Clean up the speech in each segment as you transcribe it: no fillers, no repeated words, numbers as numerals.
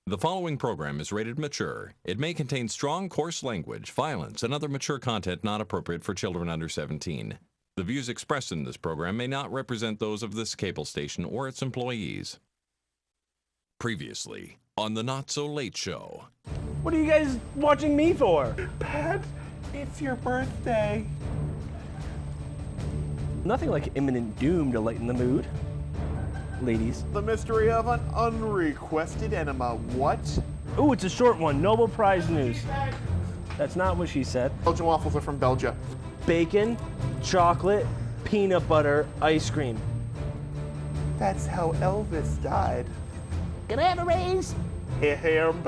The following program is rated mature. It may contain strong, coarse language, violence, and other mature content not appropriate for children under 17. The views expressed in this program may not represent those of this cable station or its employees. Previously on the Not So Late Show. What are you guys watching me for? Pat, it's your birthday. Nothing like imminent doom to lighten the mood. Ladies. The mystery of an unrequested enema. What? Ooh, it's a short one. Nobel Prize news. That's not what she said. Belgian waffles are from Belgium. Bacon, chocolate, peanut butter, ice cream. That's how Elvis died. Can I have a raise? Him.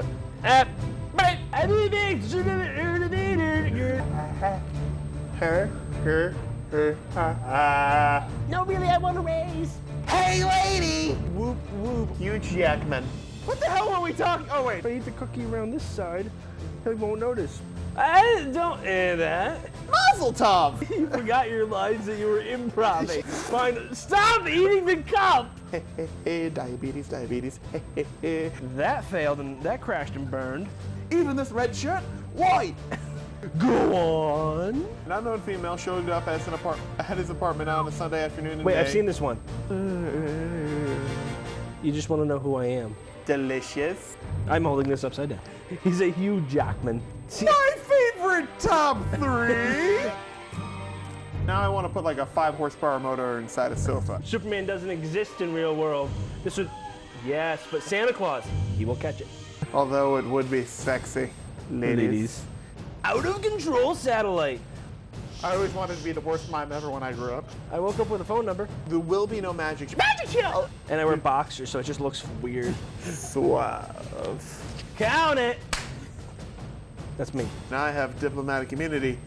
No, really, I want a raise. Hey, lady! Whoop, whoop. Hugh Jackman. What the hell are we talking? Oh, wait. If I eat the cookie around this side, they won't notice. I don't hear that. Mazel tov! You forgot your lines that you were improvising. Fine, stop eating the cup! Hey, diabetes, diabetes. That failed and that crashed and burned. Even this red shirt? Why? Go on. An unknown female showed up at his apartment out on a Sunday afternoon. And Wait, day. I've seen this one. You just want to know who I am. Delicious. I'm holding this upside down. He's a Hugh Jackman. See, My favorite top 3! Now I want to put like a 5 horsepower motor inside a sofa. Superman doesn't exist in real world. This would, yes, but Santa Claus, he will catch it. Although it would be sexy. Ladies. Out of control satellite. I always wanted to be the worst mime ever when I grew up. I woke up with a phone number. There will be no magic. Magic show! And I wear boxers, so it just looks weird. Suave. Count it. That's me. Now I have diplomatic immunity.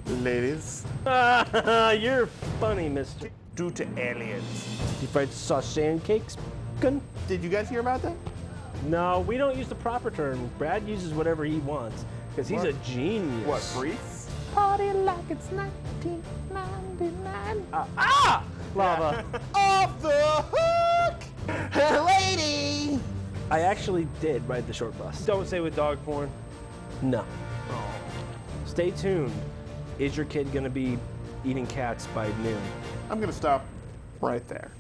Ladies. You're funny, mister. Due to aliens. You fried sauce sand cakes? Gun? Did you guys hear about that? No, we don't use the proper term. Brad uses whatever he wants, because he's a genius. What, briefs? Party like it's 1999. Lava. Off the hook! Lady! I actually did ride the short bus. Don't say with dog porn. No. Stay tuned. Is your kid gonna be eating cats by noon? I'm gonna stop right there.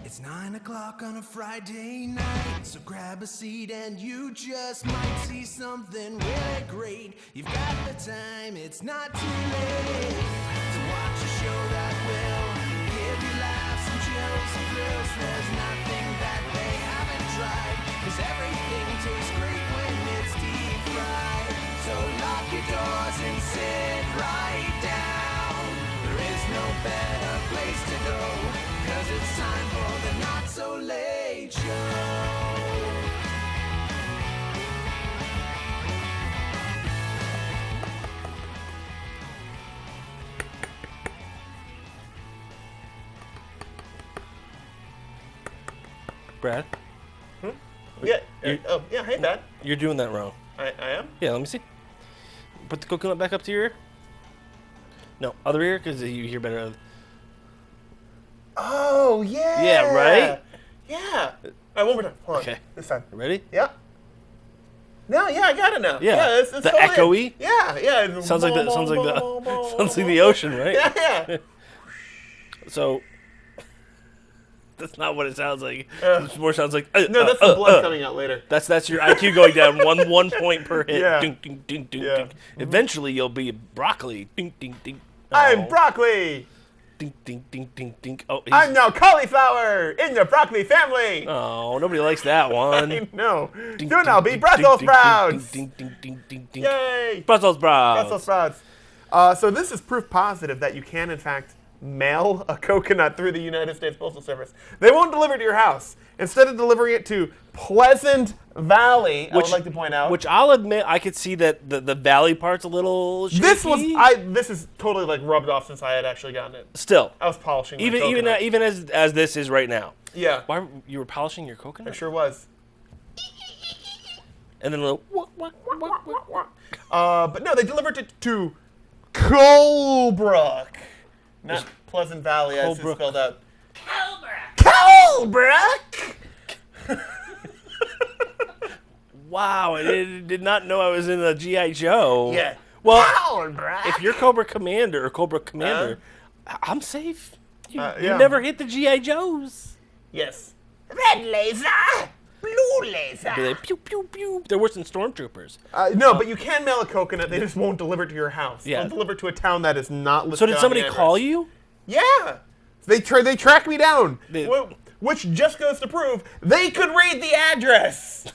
It's 9 o'clock on a Friday night, so grab a seat and you just might see something really great. You've got the time, it's not too late to watch a show that will give you laughs and chills and thrills. There's nothing that they haven't tried, 'cause everything tastes great when it's deep fried. So lock your doors and sit right down. There is no better place to go, 'cause it's time for the Not So Late Show. Brad, Yeah. Yeah. Hey, Dad. you're doing that wrong. I am. Yeah, let me see. Put the coconut back up to your ear. No, other ear, because you hear better. Oh yeah. Yeah, right? Yeah. All right, one more time. Hold on. Okay. This time. Ready? Yeah. No, yeah, I got it now. Yeah. It's The totally- echoey? Yeah, yeah. Sounds like the sounds like the ocean, right? Yeah. So that's not what it sounds like. It more sounds like No, that's the blood coming out later. That's your IQ going down one point per hit. Yeah. Ding, ding, ding, ding, Yeah. ding. Eventually, you'll be broccoli. Ding, ding, ding. I'm Oh. broccoli. Ding, ding, ding, ding, ding. Oh, I'm now cauliflower in the broccoli family. oh, nobody likes that one. I know. Ding, Soon I'll be ding, Brussels ding, ding, sprouts. Ding, ding, ding, ding, ding. Yay. Brussels sprouts. Brussels sprouts. So this is proof positive that you can, in fact, mail a coconut through the United States Postal Service. They won't deliver it to your house. Instead of delivering it to Pleasant Valley, I would like to point out. Which I'll admit, I could see that the valley part's a little shaky. This is totally like rubbed off since I had actually gotten it. Still, I was polishing my even coconut. as this is right now. Yeah, Why you were polishing your I coconut? sure was. And then a little. But no, they delivered it to Colebrook, not Pleasant Valley as it's Colebrook. spelled out. Colebrook. Wow, I did not know I was in a G.I. Joe. Yeah. Well, Pound, bruh. if you're Cobra Commander or Cobra Commander, I'm safe. You yeah. never hit the G.I. Joes. Yes. Red laser, blue laser. Do they pew, pew, pew? They're worse than stormtroopers. No, but you can mail a coconut. They just won't deliver it to your house. Yeah. They'll deliver it to a town that is not listed. So did on somebody the call address. you? Yeah. They track me down. They- Which just goes to prove they could read the address.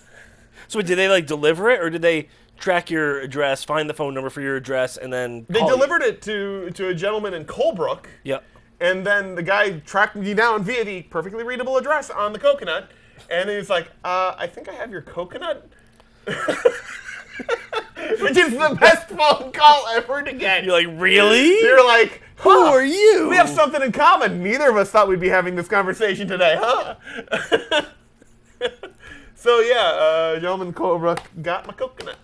So did they like deliver it, or did they track your address, find the phone number for your address, and then They call you? delivered it to a gentleman in Colebrook. Yep. And then the guy tracked me down via the perfectly readable address on the coconut. And he was like, I think I have your coconut. Which is the best phone call ever to get. You're like, really? You're like, Who are you? We have something in common. Neither of us thought we'd be having this conversation today, huh? So yeah, gentleman Colebrook got my coconut.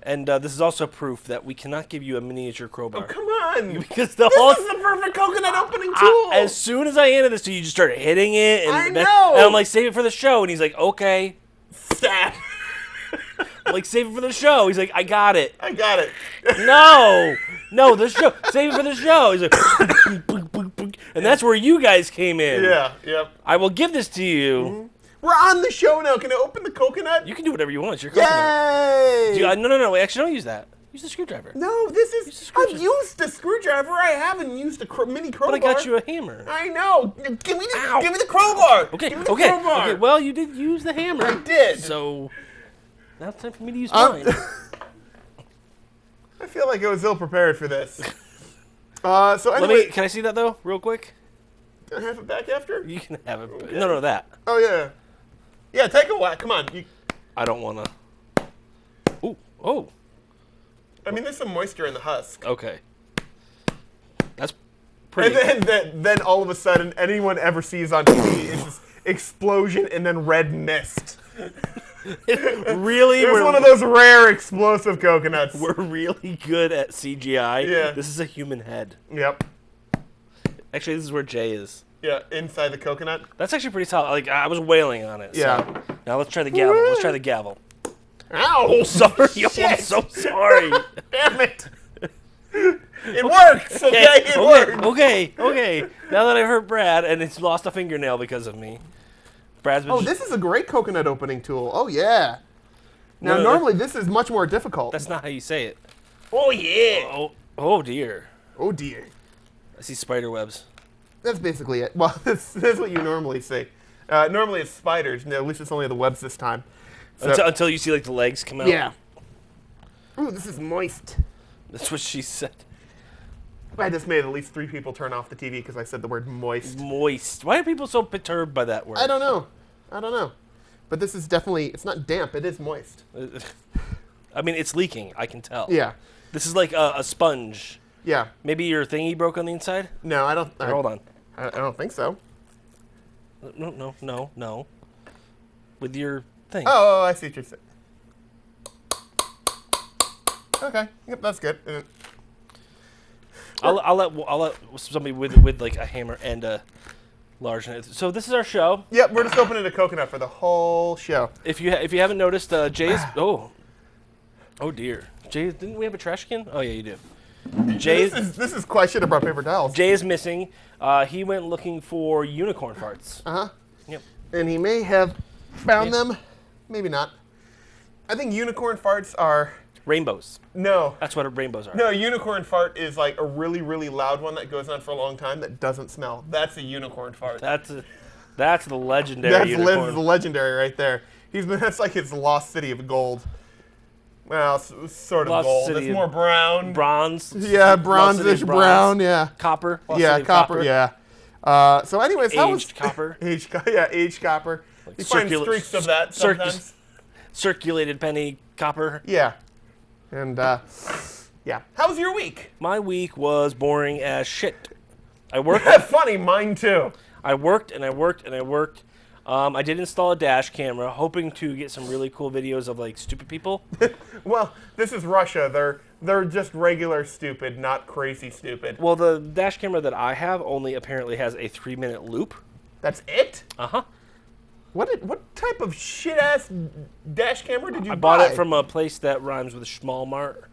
And this is also proof that we cannot give you a miniature crowbar. Come on. Because the This whole is the perfect coconut opening tool. as soon as I handed this to you, you just started hitting it, and I know. And I'm like, save it for the show, and he's like, okay. Stab. I'm like, save it for the show. He's like, I got it. I got it. No, the show. Save it for the show. He's like, and that's where you guys came in. Yeah, yep. I will give this to you. We're on the show now. Can I open the coconut? You can do whatever you want. It's your coconut. Yay! No. Actually, don't use that. Use the screwdriver. No, this is. a screwdriver. I've used a screwdriver. I haven't used a mini crowbar. But I got you a hammer. I know. Give me the. Ow. Give me the crowbar. Okay, Give me the okay. crowbar. Okay, well, you did use the hammer. I did. So, now it's time for me to use mine. I feel like I was ill prepared for this. So anyway, Can I see that, though, real quick? can I have it back after? You can have it. But no, that. Oh yeah. Yeah, take a whack. Come on. I don't want to. Ooh, oh, I mean, there's some moisture in the husk. okay. That's pretty. And then all of a sudden, anyone ever sees on TV is this explosion and then red mist. Really? It was one of those rare explosive coconuts. We're really good at CGI. Yeah. This is a human head. Yep. Actually, this is where Jay is. Yeah, inside the coconut. That's actually pretty solid. Like, I was wailing on it. Yeah. So. Now let's try the gavel. Let's try the gavel. Ow! Sorry. Shit. I'm so sorry. Damn it! It works, okay? It works. Okay. Now that I've hurt Brad, and it's lost a fingernail because of me. Brad's been Oh, this is a great coconut opening tool. Oh, yeah. Now, No, normally this is much more difficult. That's not how you say it. Oh, yeah. Oh dear. Oh, dear. I see spider webs. That's basically it. Well, this is what you normally see. Normally it's spiders. No, at least it's only the webs this time. So, Until you see like the legs come out. yeah. Ooh, this is moist. That's what she said. I just made at least 3 people turn off the TV because I said the word moist. Moist. Why are people so perturbed by that word? I don't know. But this is definitely, it's not damp, it is moist. I mean, it's leaking. I can tell. Yeah. This is like a sponge. Yeah. Maybe your thingy broke on the inside? No, I don't. Here, hold on. I don't think so. No. With your thing. Oh, I see what you're saying. Okay. Yep, that's good. I'll let somebody with like a hammer and a large. So this is our show. Yep, we're just opening a coconut for the whole show. If you haven't noticed, Jay's oh dear. Jay, didn't we have a trash can? Oh yeah, you do. Jay This is quite. I should have brought paper towels. Jay is missing. He went looking for unicorn farts. Yep. And he may have found them, maybe not. I think unicorn farts are Rainbows. no. That's what rainbows are. No, unicorn fart is like a really, really loud one that goes on for a long time that doesn't smell. That's a unicorn fart. That's the legendary That's unicorn. the legendary right there. That's like his lost city of gold. Well, sort of Lost gold. city It's of more brown. Bronze. Yeah, Lost city bronzish of brown. Yeah. Copper. Lost Yeah, city of copper. Yeah. So, anyways, how was Aged copper. aged copper. You find circula- streaks of that circ- sometimes. Circulated penny copper. Yeah. And yeah. How was your week? My week was boring as shit. I worked. Funny, mine too. I worked and I worked and I worked. I did install a dash camera, hoping to get some really cool videos of like stupid people. Well, this is Russia. They're just regular stupid, not crazy stupid. Well, the dash camera that I have only apparently has a 3-minute loop. That's it? Uh-huh. What type of shit ass dash camera did you buy? I bought it from a place that rhymes with Schmall Mart.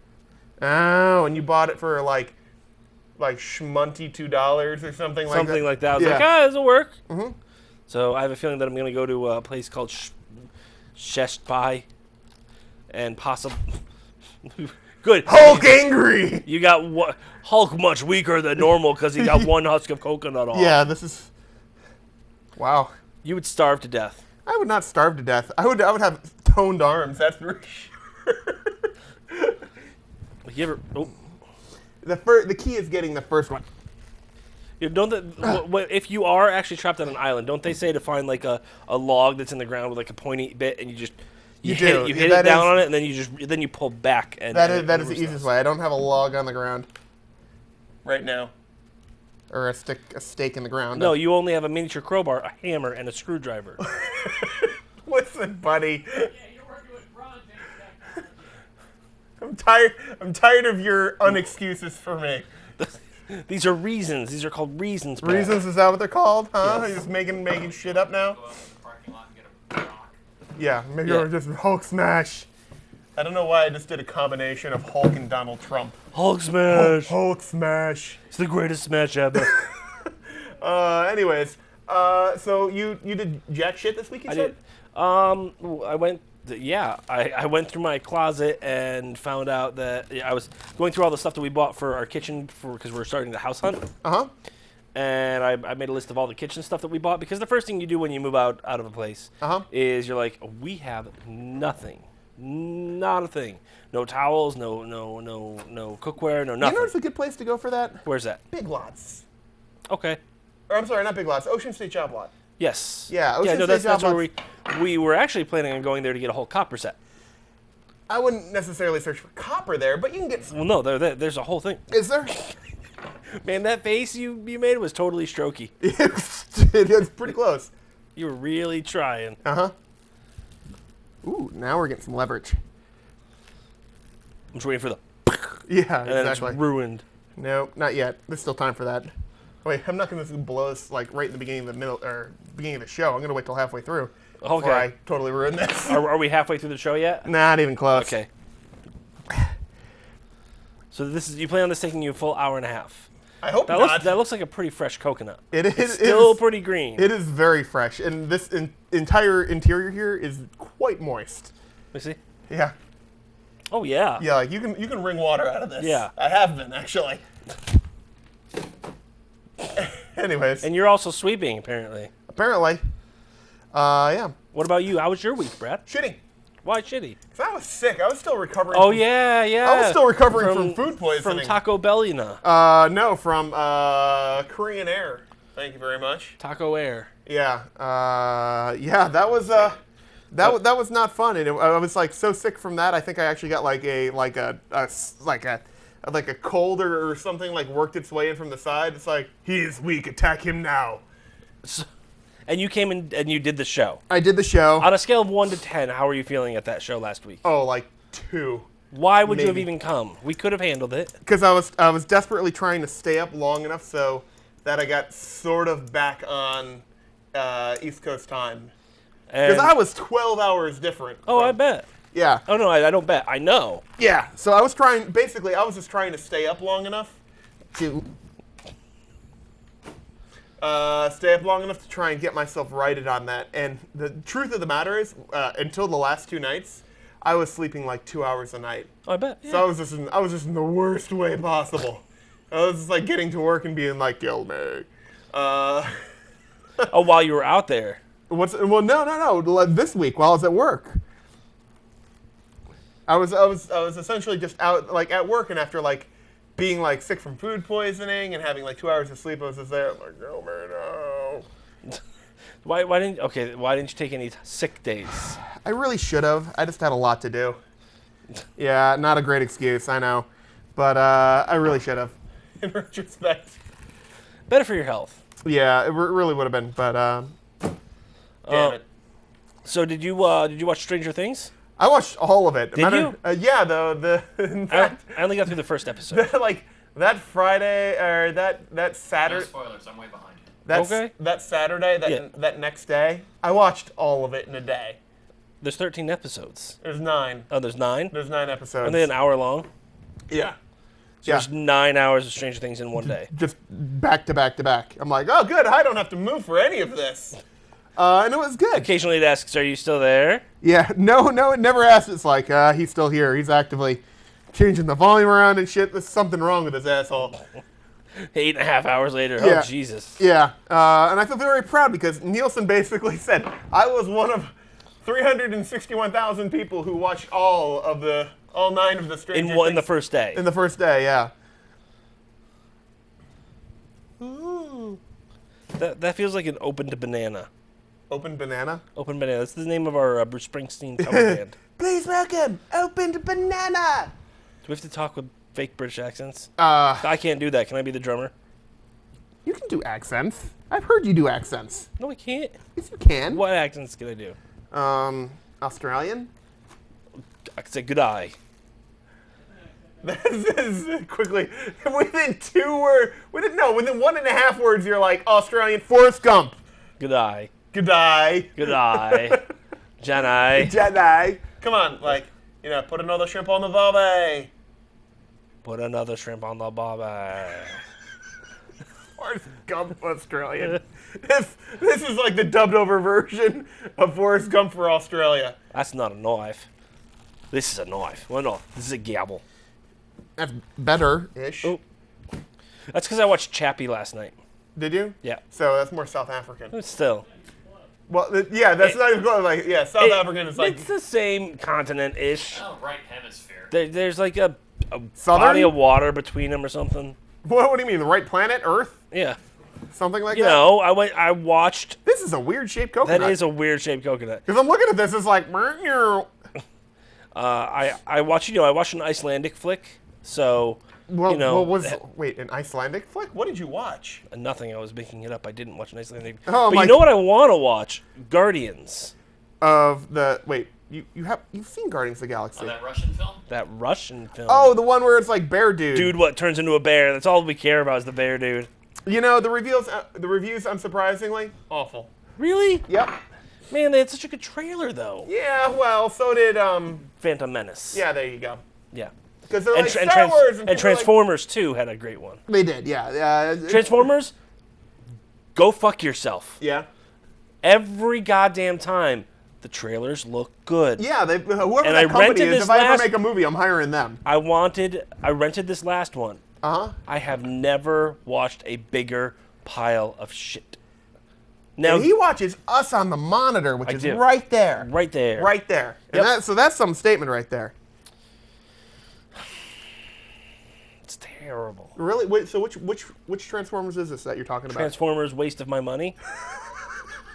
Oh, and you bought it for like schmunty $2 or something like that. Something like that. I was Yeah. like, this'll work. Mm-hmm. So I have a feeling that I'm going to go to a place called Shest Pie and possibly. Good. Hulk angry. You got Hulk much weaker than normal because he got one husk of coconut off. Yeah, this is. Wow. You would starve to death. I would not starve to death. I would have toned arms. That's for sure. You ever? Oh. The key is getting the first one. Don't if you are actually trapped on an island, don't they say to find like a log that's in the ground with like a pointy bit, and you hit it down on it, and then you pull back. And that is the easiest way. I don't have a log on the ground right now, or a stake in the ground. No, you only have a miniature crowbar, a hammer, and a screwdriver. Listen, buddy. I'm tired of your unexcuses for me. These are reasons. These are called reasons. Pat. Reasons, is that what they're called? Huh? Yes. You're just making shit up now? Go out to the parking lot and get a rock. Yeah, maybe we're just Hulk smash. I don't know why I just did a combination of Hulk and Donald Trump. Hulk smash. Hulk smash. It's the greatest smash ever. Anyways, so you did jack shit this week, you said? I went. I went through my closet and found out that I was going through all the stuff that we bought for our kitchen because we're starting the house hunt. Uh-huh. And I made a list of all the kitchen stuff that we bought because the first thing you do when you move out of a place is you're like, we have nothing. Not a thing. No towels, no cookware, no nothing. You know what's a good place to go for that? Where's that? Big Lots. Okay. Or I'm sorry, not Big Lots. Ocean State Job Lot. Yes. Yeah, Ocean State that's Job where we were actually planning on going there to get a whole copper set. I wouldn't necessarily search for copper there, but you can get. Well, no, there's a whole thing. Is there? Man, that face you made was totally strokey. It's pretty close. You were really trying. Uh-huh. Ooh, now we're getting some leverage. I'm just waiting for the. Yeah, and then exactly. it's ruined. No, not yet. There's still time for that. Wait, I'm not going to blow this like right in the beginning of the middle or beginning of the show. I'm going to wait till halfway through. Okay. Before I totally ruin this. Are we halfway through the show yet? Not even close. Okay. So you plan on this taking you a full hour and a half? I hope not. That looks like a pretty fresh coconut. It's still pretty green. It is very fresh, and this entire interior here is quite moist. Let me see. Yeah. Oh yeah. Yeah, like you can wring water out of this. Yeah. I have been actually. Anyways. And you're also sweeping apparently. Apparently. Yeah. What about you? How was your week, Brad? Shitty. Why shitty? Because I was sick. I was still recovering. Oh from, yeah. I was still recovering from food poisoning. From Taco Bellina. No, from Korean Air. Thank you very much. Taco Air. Yeah. Yeah. That was that was not fun, and I was like so sick from that. I think I actually got like a cold or something like worked its way in from the side. It's like, he is weak. Attack him now. And you came in and you did the show. I did the show. On a scale of 1 to 10, how were you feeling at that show last week? Oh, like 2. Why would you have maybe. even come? We could have handled it. Because I was desperately trying to stay up long enough so that I got sort of back on East Coast time. Because I was 12 hours different. Oh, I bet. Yeah. Oh, no, I don't bet. I know. Yeah. So I was just trying to stay up long enough to try and get myself righted on that. And the truth of the matter is, until the last 2 nights, I was sleeping like 2 hours a night. Oh, I bet. Yeah. So I was just in the worst way possible. I was just like getting to work and being like, kill me. Oh, while you were out there. Well, no. This week while I was at work. I was essentially just out like at work, and after like being like sick from food poisoning and having like 2 hours of sleep, I was just there. I'm like, oh man, no. Why didn't you take any sick days? I really should have. I just had a lot to do. Yeah, not a great excuse, I know, but I really should have. In retrospect. Better for your health. Yeah, it really would have been, but damn it. So did you watch Stranger Things? I watched all of it. Did you? Yeah, in fact, I only got through the first episode. like that Friday or that Saturday. No spoilers, I'm way behind. That Saturday, that next day, I watched all of it in a day. There's 13 episodes. There's 9. Oh, there's 9? There's 9 episodes. Are they an hour long? Yeah. So there's 9 hours of Stranger Things in one day. Just back to back to back. I'm like, oh, good. I don't have to move for any of this. And it was good. Occasionally it asks, are you still there? Yeah. No, it never asks. It's like, he's still here. He's actively changing the volume around and shit. There's something wrong with this asshole. 8.5 hours later. Yeah. Oh, Jesus. Yeah. And I feel very proud because Nielsen basically said, I was one of 361,000 people who watched all 9 of the Stranger Things. In the first day. In the first day, yeah. Ooh. That feels like an opened banana. Open Banana? Open Banana. That's the name of our Bruce Springsteen cover band. Please welcome Opened Banana. Do we have to talk with fake British accents? Uh, I can't do that. Can I be the drummer? You can do accents. I've heard you do accents. No, I can't. Yes, you can. What accents can I do? Australian? I could say good eye. This is quickly within 2 words. Within 1.5 words, you're like Australian. Forrest Gump. Good eye. Good eye. Good eye. Jedi. Jedi. Come on, put another shrimp on the barbie. Put another shrimp on the barbie. Forrest Gump Australian. This is like the dubbed over version of Forrest Gump for Australia. That's not a knife. This is a knife. Well, no, this is a gavel. That's better-ish. Oh. That's because I watched Chappie last night. Did you? Yeah. So that's more South African. But still. Well, that's not even close. South African is like... It's the same continent-ish. Oh, right hemisphere. There's like a Southern? body of water between them or something. What do you mean, the right planet, Earth? Yeah. Something like You that? know, I watched... This is a weird-shaped coconut. That is a weird-shaped coconut. Because I'm looking at this, it's like... I watched an Icelandic flick, so... Wait, an Icelandic flick? What did you watch? Nothing. I was making it up. I didn't watch an Icelandic. Oh, but you know what I want to watch? Guardians. You've seen Guardians of the Galaxy? Oh, that Russian film? That Russian film. Oh, the one where it's like bear dude. Dude, what turns into a bear? That's all we care about is the bear dude. You know the reviews, unsurprisingly, awful. Really? Yep. Man, they had such a good trailer though. Yeah. Well, so did Phantom Menace. Yeah, there you go. Yeah. Because they're like Star Wars and Transformers 2 had a great one. They did. Yeah. Transformers. Go fuck yourself. Yeah. Every goddamn time. The trailers look good. Yeah, whoever And that I company rented is, this if I ever last- make a movie, I'm hiring them. I rented this last one. Uh-huh. I have never watched a bigger pile of shit. Now And he watches us on the monitor, which is do. right there. Right there. Right there. Yep. And so that's some statement right there. It's terrible. Really? Wait, so which Transformers is this that you're talking about? Transformers, waste of my money.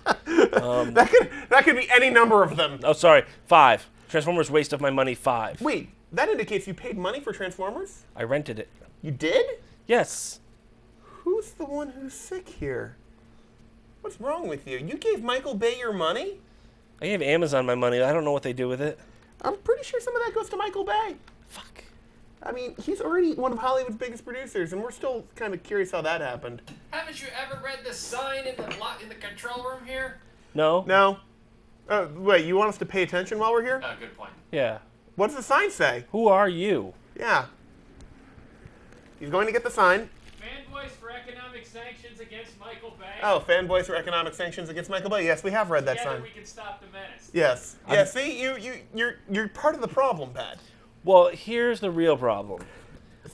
That could be any number of them. Oh, sorry, 5. Transformers, waste of my money, 5. Wait, that indicates you paid money for Transformers? I rented it. You did? Yes. Who's the one who's sick here? What's wrong with you? You gave Michael Bay your money? I gave Amazon my money. I don't know what they do with it. I'm pretty sure some of that goes to Michael Bay. Fuck. I mean, he's already one of Hollywood's biggest producers, and we're still kind of curious how that happened. Haven't you ever read the sign in the control room here? No? No? Wait, you want us to pay attention while we're here? Oh, good point. Yeah. What does the sign say? Who are you? Yeah. He's going to get the sign. Fanboys for economic sanctions against Michael Bay. Oh, fanboys for economic sanctions against Michael Bay. Yes, we have read that Together sign. we can stop the menace. Yes. Yeah, see, you're part of the problem, Pat. Well, here's the real problem.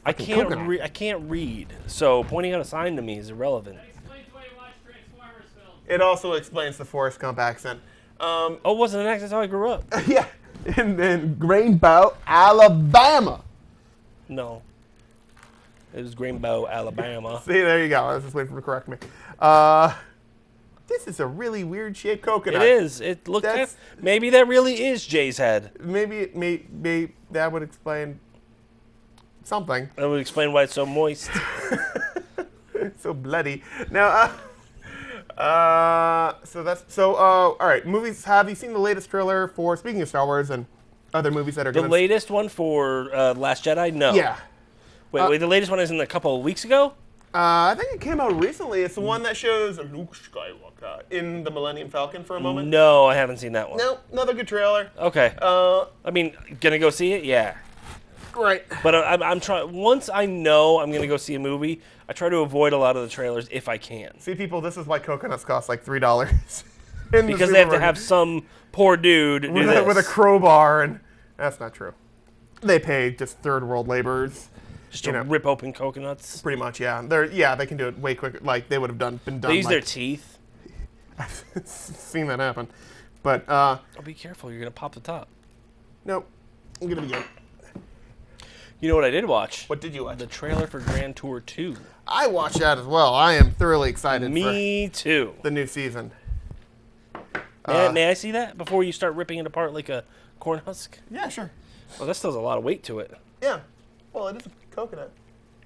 I can't read, so pointing out a sign to me is irrelevant. That explains why you watch Transformers films. It also explains the Forrest Gump accent. Oh, it wasn't an accent. That's how I grew up. Yeah, in Greenbow, Alabama. No. It was Greenbow, Alabama. See, there you go. I was just waiting for him to correct me. This is a really weird shaped coconut. It is. It looked. Maybe that really is Jay's head. Maybe that would explain something. That would explain why it's so moist. So bloody. Now, all right. Movies. Have you seen the latest trailer for? Speaking of Star Wars and other movies that are The going latest one for Last Jedi? No. Yeah. Wait. The latest one is in a couple of weeks ago? I think it came out recently. It's the one that shows Luke Skywalker in the Millennium Falcon for a moment. No, I haven't seen that one. No, another good trailer. Okay. I mean, gonna go see it? Yeah. Great. But I'm trying. Once I know I'm gonna go see a movie, I try to avoid a lot of the trailers if I can. See, people, this is why coconuts cost like $3. Because they have to have some poor dude do this. with a crowbar, and that's not true. They pay just third world laborers. Just to rip open coconuts. Pretty much, yeah. They can do it way quicker. Like they would have been done. They use their teeth. I've seen that happen, but Oh, be careful! You're gonna pop the top. nope. I'm gonna be good. You know what I did watch? What did you watch? The trailer for Grand Tour 2. I watched that as well. I am thoroughly excited Me too. for the new season. May I see that before you start ripping it apart like a corn husk? Yeah, sure. Well, that still has a lot of weight to it. Yeah. Well, it is a coconut.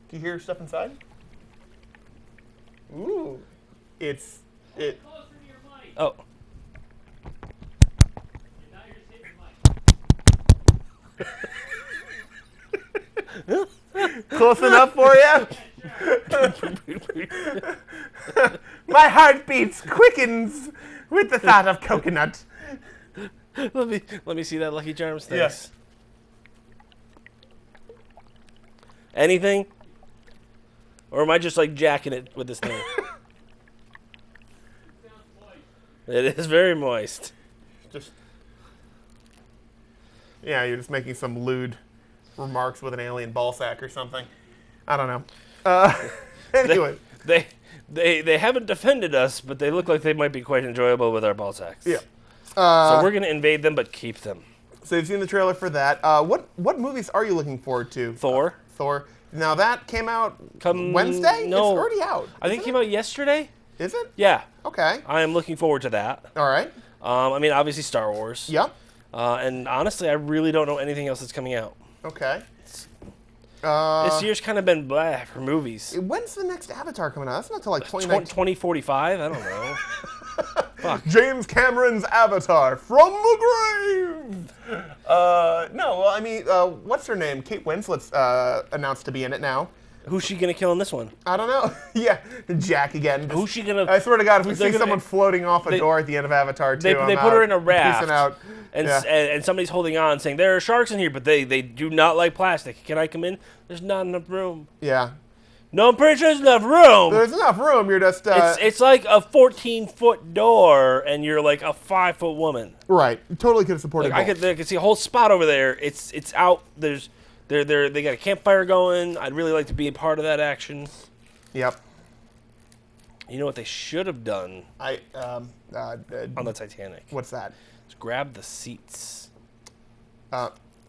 Do you hear stuff inside? Ooh. It. Closer to your mic. Oh. And now you're hitting the mic. Close enough for you? My heartbeats quickens with the thought of coconut. Let me see that Lucky Charms thing. Yes. Anything? Or am I just like jacking it with this thing? It is very moist. Just. Yeah, you're just making some lewd remarks with an alien ball sack or something. I don't know. Anyway. They haven't defended us, but they look like they might be quite enjoyable with our ball sacks. Yeah. So we're gonna invade them, but keep them. So you've seen the trailer for that. What movies are you looking forward to? Thor. Thor. Now that came out Wednesday? No. It's already out. I think it came out yesterday. Is it? Yeah. Okay. I am looking forward to that. All right. I mean, obviously Star Wars. Yep. And honestly, I really don't know anything else that's coming out. Okay. This year's kind of been blah for movies. When's the next Avatar coming out? That's not until like 2019. 2045? I don't know. Fuck. James Cameron's Avatar from the grave. No, well, I mean, what's her name? Kate Winslet's announced to be in it now. Who's she gonna kill in this one? I don't know. Yeah, Jack again. Who's she gonna? I swear to God, if we They're see gonna- someone floating off a door at the end of Avatar 2, They I'm put out. her in a raft. Peacing out. And, Yeah. and somebody's holding on, saying there are sharks in here, but they do not like plastic. Can I come in? There's not enough room. Yeah. No, I'm pretty sure there's enough room. There's enough room. You're just It's like a 14-foot door, and you're like a 5-foot woman. right. You totally could have supported. Like, I could see a whole spot over there. It's out. They got a campfire going. I'd really like to be a part of that action. Yep. You know what they should have done On on the Titanic? what's that? Is grab the seats,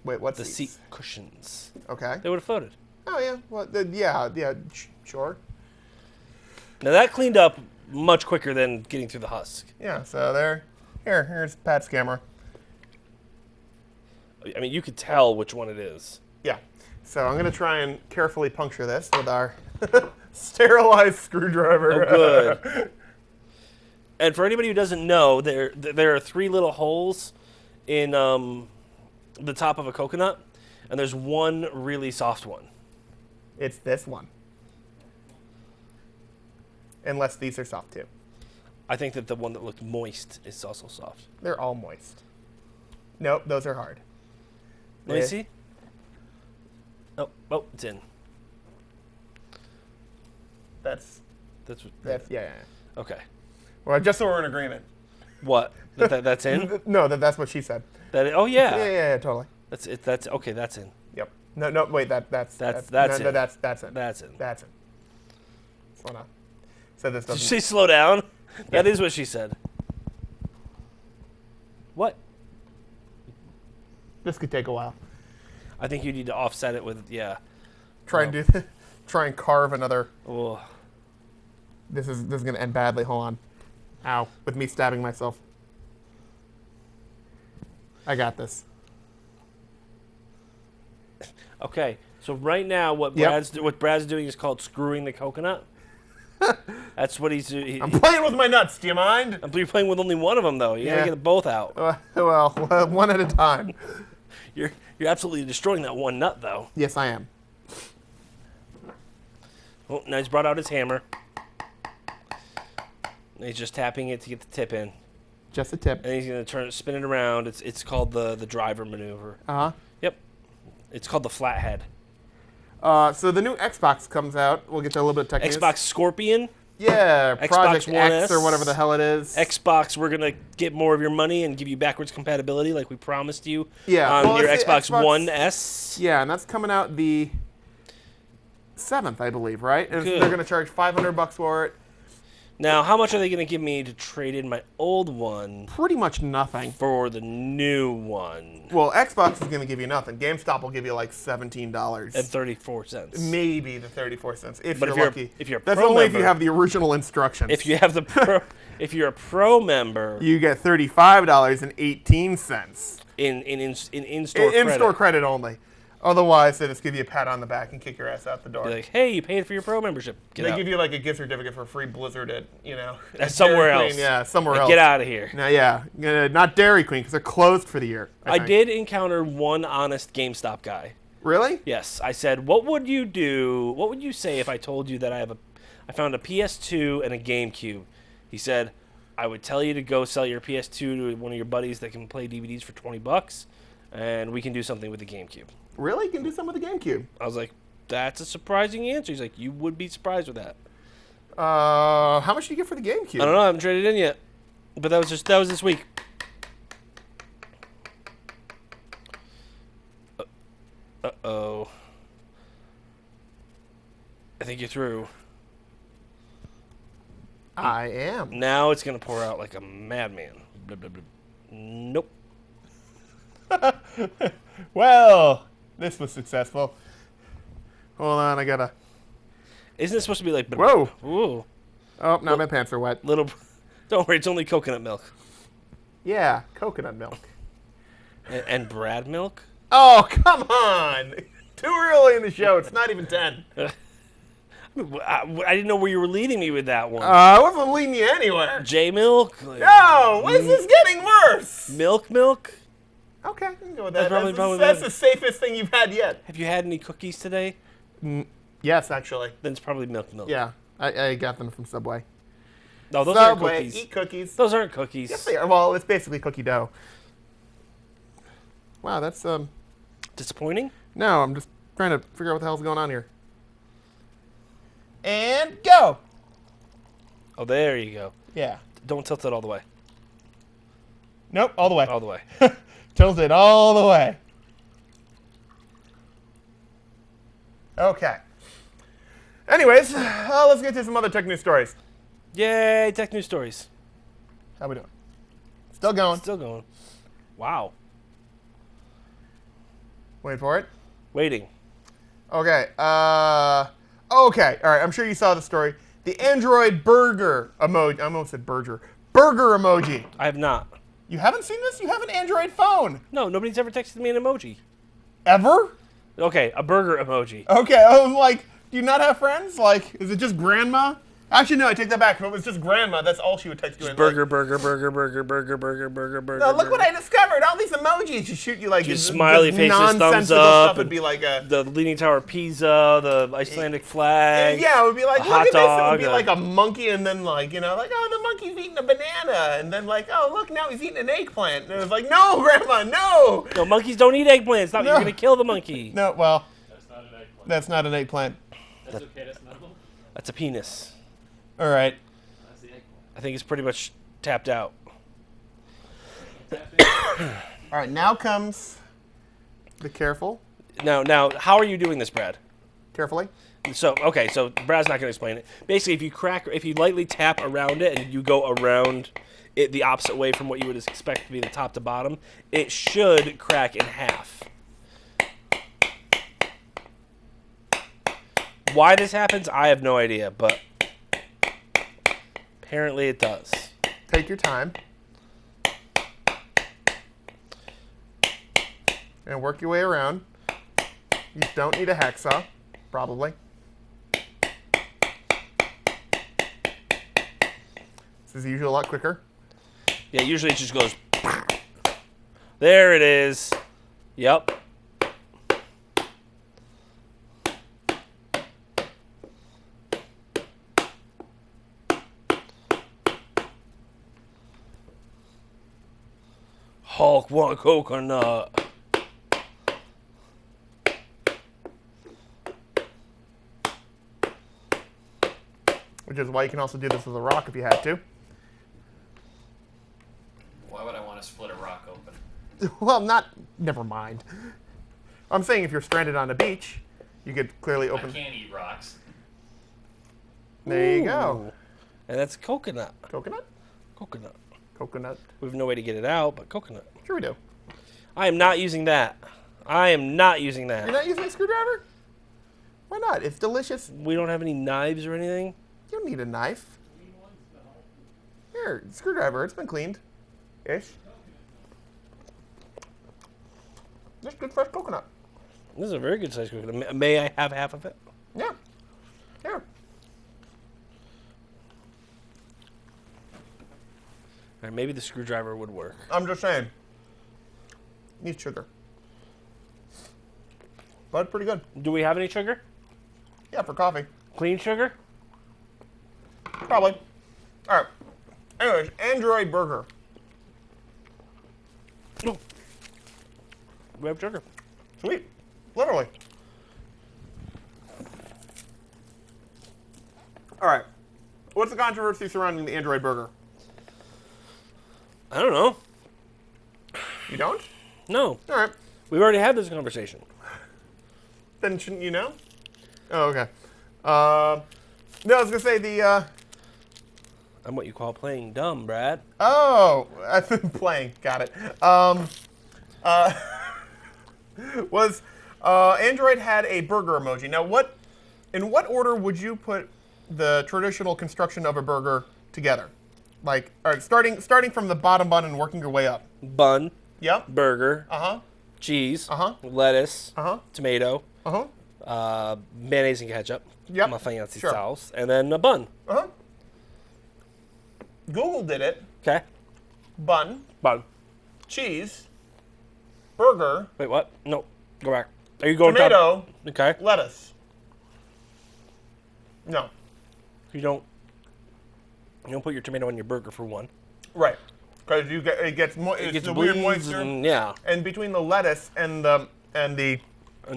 Wait, what's the these? seat cushions. Okay. They would have floated. Oh yeah. Well, sure. Now that cleaned up much quicker than getting through the husk. Yeah. So there. Here's Pat's camera. I mean, you could tell which one it is. Yeah. So I'm gonna try and carefully puncture this with our sterilized screwdriver. Oh, good. And for anybody who doesn't know, there are 3 little holes in the top of a coconut, and there's one really soft one. It's this one. Unless these are soft too. I think that the one that looked moist is also soft. They're all moist. Nope, those are hard. Let me Eh. see. Oh, it's in. That's That's yeah. okay. Well, just so we're in agreement. What? That's in? No, that's what she said. Oh yeah. Yeah, totally. That's it. That's okay. That's in. Yep. No, wait, that's That's no, in. that's in. That's in. That's in. Slow down. So this Did doesn't. she slow down? That is what she said. What? This could take a while. I think you need to offset it with Try and carve another. Oh. This is gonna end badly. Hold on. Ow! With me stabbing myself. I got this. Okay. So right now, what Yep. Brad's doing is called screwing the coconut. That's what he's doing. I'm playing with my nuts. Do you mind? You're playing with only one of them though. You Yeah. gotta get them both out. Well, one at a time. You're absolutely destroying that one nut though. Yes, I am. Oh, now he's brought out his hammer. And he's just tapping it to get the tip in. Just a tip. And he's going to spin it around. It's called the driver maneuver. Uh-huh. Yep. It's called the flathead. So the new Xbox comes out. We'll get to a little bit of tech news. Xbox Scorpion. Yeah, Project Xbox One X or S. whatever the hell it is. Xbox, we're going to get more of your money and give you backwards compatibility like we promised you Yeah, on well, your it's the Xbox One S. Yeah, and that's coming out the 7th, I believe, right? And Good. they're going to charge $500 for it. Now, how much are they going to give me to trade in my old one Pretty much nothing. for the new one Well, Xbox is going to give you nothing. GameStop will give you like $17. at 34 cents? Maybe the 34 cents if But you're if you're- lucky. if you're a That's pro only if you member- have the original instructions. If you have the if you're a pro member you get $35.18 in-store in-store credit, credit only. Otherwise, they just give you a pat on the back and kick your ass out the door. be like, hey, you paid for your pro membership. Get They out. give you like a gift certificate for free Blizzard at at somewhere Dairy else. Queen. Yeah, somewhere Like, else. get out of here. Now, yeah, not Dairy Queen because they're closed for the year. I think. did encounter one honest GameStop guy. Really? Yes, I said, what would you do? What would you say if I told you that I found a PS2 and a GameCube? He said, I would tell you to go sell your PS2 to one of your buddies that can play DVDs for $20, and we can do something with the GameCube. Really? You can do something with the GameCube. I was like, that's a surprising answer. He's like, you would be surprised with that. How much did you get for the GameCube? I don't know. I haven't traded in yet, but that was this week. Uh-oh. I think you're through. I am. Now it's going to pour out like a madman. Blah, blah, blah. Nope. Well, this was successful. Hold on, I gotta. Isn't it supposed to be like... Whoa. Ooh. Oh, now my pants are wet. Little... Don't worry, it's only coconut milk. Yeah, coconut milk. And Brad milk? Oh, come on! Too early in the show. It's not even 10. I didn't know where you were leading me with that one. I wasn't leading you anywhere. J milk? No, this is getting worse. Milk? Okay, I can go with that. That's probably That's better. the safest thing you've had yet. Have you had any cookies today? Yes, actually. Then it's probably milk. Yeah, I got them from Subway. No, those aren't Subway, cookies. eat cookies. Those aren't cookies. Yes, they are. Well, it's basically cookie dough. Wow, that's Disappointing? No, I'm just trying to figure out what the hell's going on here. And go. Oh, there you go. Yeah. Don't tilt it all the way. Nope, all the way. All the way. Tilt it all the way. Okay. Anyways, let's get to some other tech news stories. Yay, tech news stories. How we doing? Still going. Still going. Wow. Wait for it. Waiting. Okay. Okay. All right. I'm sure you saw the story. The Android burger emoji. I almost said burger. Burger emoji. I have not. You haven't seen this? You have an Android phone. No, nobody's ever texted me an emoji. Ever? Okay, a burger emoji. Okay. I'm like, do you not have friends? Like, is it just grandma? Actually, no, I take that back. If it was just grandma, that's all she would text you. in, Burger, like, burger, burger, burger, burger, burger, burger, burger. No, look what burger. I discovered. All these emojis just shoot you like Just this smiley faces, thumbs nonsensical up, stuff would be like a The Leaning Tower of Pisa, the Icelandic flag. yeah, it would be like a look hot at this. It dog, would be a- like a monkey, and then like like oh the monkey's eating a banana, and then like oh look now he's eating an eggplant, and it was like no grandma no No, monkeys don't eat eggplants. No, No. you're gonna kill the monkey. no well That's not an eggplant. that's not an eggplant. That's okay, that's not one. That's a penis. All right. That's the eggplant. I think it's pretty much tapped out. All right, now comes the careful, Now, how are you doing this, Brad? carefully. So, okay, so Brad's not going to explain it. Basically, if you lightly tap around it and you go around it the opposite way from what you would expect to be the top to bottom, it should crack in half. Why this happens, I have no idea, but apparently it does. Take your time. And work your way around. You don't need a hacksaw, probably. This is usually a lot quicker. Yeah, usually it just goes. There it is. Yep. Hulk want coconut. Which is why you can also do this with a rock if you had to. Why would I want to split a rock open? Well, never mind. I'm saying if you're stranded on a beach, you could clearly I open. can't eat rocks. There you go. And that's coconut. Coconut? Coconut. Coconut. We have no way to get it out, but coconut. Sure we do. I am not using that. I am not using that. You're not using a screwdriver? Why not? It's delicious. We don't have any knives or anything. You don't need a knife. Here, screwdriver. It's been cleaned. Ish. Just good fresh coconut. This is a very good sized coconut. May I have half of it? Yeah. Here. All right, maybe the screwdriver would work. I'm just saying. Needs sugar. But pretty good. Do we have any sugar? Yeah, for coffee. Clean sugar? Probably. All right. Anyways, Android burger. No. We have sugar. Sweet. Literally. All right. What's the controversy surrounding the Android burger? I don't know. You don't? No. All right. We've already had this conversation. Then shouldn't you know? Oh, okay. No, I was gonna say the. I'm what you call playing dumb, Brad. Oh, I've been playing. Got it. Was Android had a burger emoji. Now, in what order would you put the traditional construction of a burger together? Like, all right, starting from the bottom bun and working your way up. Bun, Yep. burger, Uh-huh. cheese, Uh-huh. lettuce, Uh-huh. tomato, Uh-huh. mayonnaise and ketchup. Yep. My fancy Sure. sauce. And then a bun. Uh-huh. Google did it. Okay. Bun, Bun. cheese, burger, Wait, what? No. Go back. Are you going tomato, Okay. lettuce. No. You don't put your tomato on your burger for one. Right. Because it gets it's the weird bleeds moisture. and- yeah. And between the lettuce and the And the-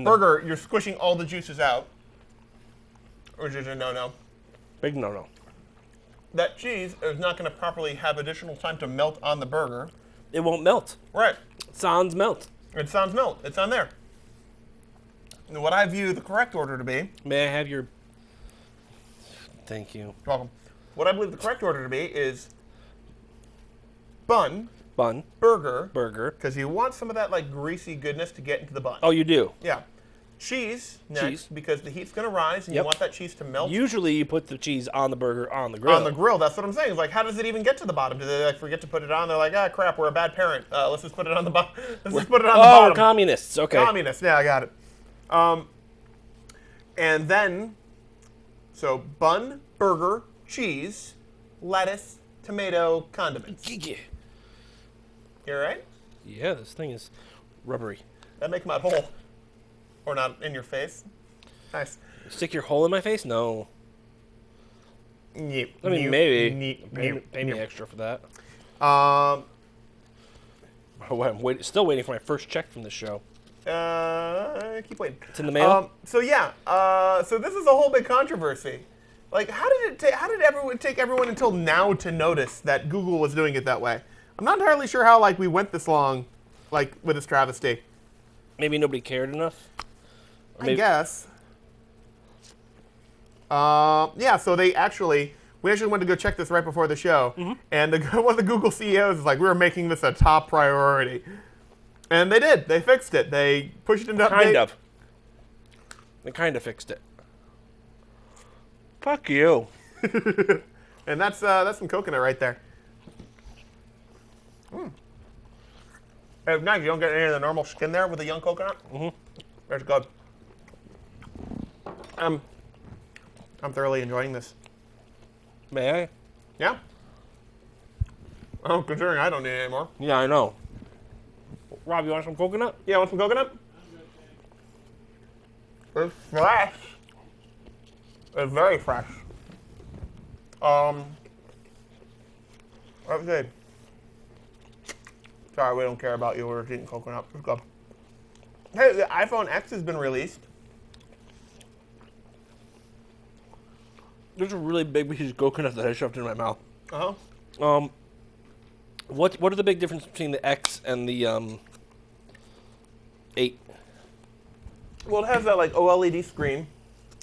burger, you're squishing all the juices out. Which is a no-no. Big no-no. That cheese is not going to properly have additional time to melt on the burger. It won't melt. Right. Sans melt. It sounds melt. It's on there. And what I view the correct order to be. May I have your... Thank you. You're welcome. What I believe the correct order to be is bun, Bun. burger, Burger. because you want some of that like greasy goodness to get into the bun. Oh, you do? Yeah. Cheese next, Cheese. because the heat's going to rise and Yep. you want that cheese to melt. Usually you put the cheese on the burger on the grill. On the grill, that's what I'm saying. It's like, how does it even get to the bottom? Do they like forget to put it on? They're like, ah, crap, we're a bad parent. Let's just put it on the bottom. Let's just put it on the Oh, bottom. we're communists. Okay. Communist. Yeah, I got it. And then, so bun, burger, cheese, lettuce, tomato, condiments. Yeah. You all right? Yeah, this thing is rubbery. That make them out whole, or not in your face. Nice. Stick your hole in my face? No. Neep, I mean, neep, maybe. neep, Pay, neep, pay me neep. extra for that. Um, Oh, I'm still waiting for my first check from this show. keep waiting. It's in the mail? So yeah, so this is a whole big controversy. Like, how did it take everyone until now to notice that Google was doing it that way? I'm not entirely sure how we went this long, with this travesty. Maybe nobody cared enough? Or I maybe- guess. Yeah, so we actually went to go check this right before the show, and one of the Google CEOs is like, we're making this a top priority. And they did. They fixed it. They pushed it into update. Kind of. They kind of fixed it. Fuck you. And that's some coconut right there. It's nice. You don't get any of the normal skin there with the young coconut. That's good. I'm thoroughly enjoying this. May I? Yeah. Oh, considering I don't need it anymore. Yeah, I know. Rob, you want some coconut? Yeah, want some coconut? It's fresh. It's very fresh. Let's see. Sorry, we don't care about you. We're just eating coconut. Let's go. Hey, the iPhone X has been released. There's a really big piece of coconut that I shoved in my mouth. Uh-huh. What are the big differences between the X and the 8? Well, it has that like OLED screen,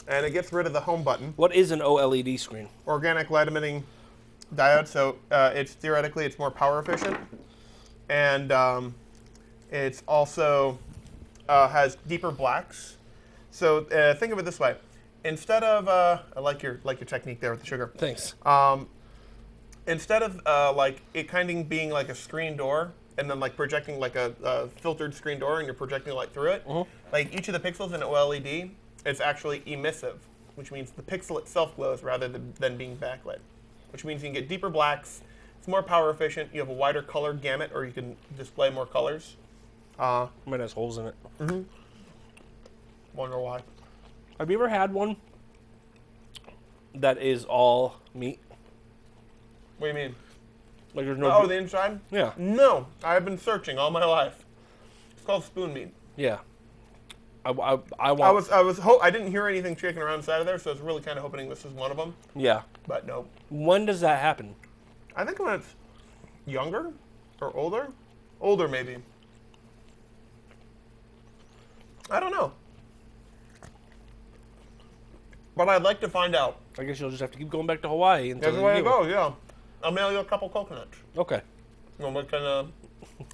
and it gets rid of the home button. What is an OLED screen? Organic light emitting diode, so it's theoretically it's more power efficient, and it's also has deeper blacks. So think of it this way: instead of I like your technique there with the sugar. Thanks. Instead of like it kind of being like a screen door and then like projecting like a filtered screen door and you're projecting light through it, like each of the pixels in OLED is actually emissive, which means the pixel itself glows rather than being backlit, which means you can get deeper blacks, it's more power efficient, you have a wider color gamut or you can display more colors. Mine has holes in it. Wonder why. Have you ever had one that is all meat? What do you mean? Like there's no. Oh, the inside? Yeah. No, I've been searching all my life. It's called spoon meat. Yeah. I want. I didn't hear anything shaking around inside of there, so I was really kind of hoping this is one of them. Yeah. But no. When does that happen? I think when it's younger or older. Older, maybe. I don't know. But I'd like to find out. I guess you'll just have to keep going back to Hawaii until That's the way it goes, yeah. I'll mail you a couple coconuts. Okay. And we can,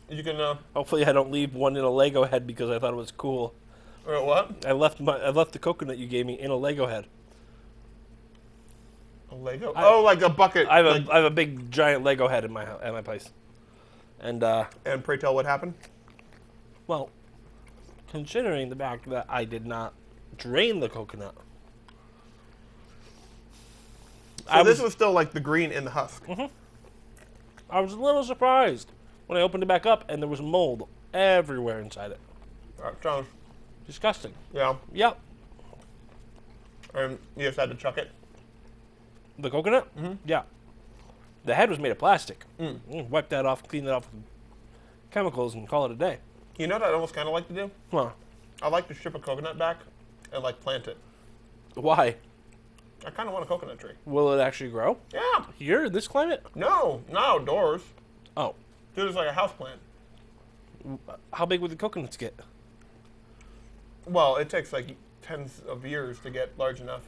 you can, Hopefully, I don't leave one in a Lego head because I thought it was cool. what? I left the coconut you gave me in a Lego head. A Lego? Like a bucket. I have a big giant Lego head at my place, and And pray tell what happened? well, considering the fact that I did not drain the coconut, So this was still like the green in the husk. I was a little surprised when I opened it back up and there was mold everywhere inside it. That sounds, Disgusting. yeah. Yep. And you just had to chuck it. The coconut? Yeah. The head was made of plastic. Wipe that off, clean it off with chemicals, and call it a day. You know what I'd almost kind of like to do? Huh. I'd like to ship a coconut back and like plant it. Why? I kind of want a coconut tree. Will it actually grow? Yeah. Here, in this climate? No, not outdoors. Oh. Do this like a house plant. How big would the coconuts get? Well, it takes like tens of years to get large enough.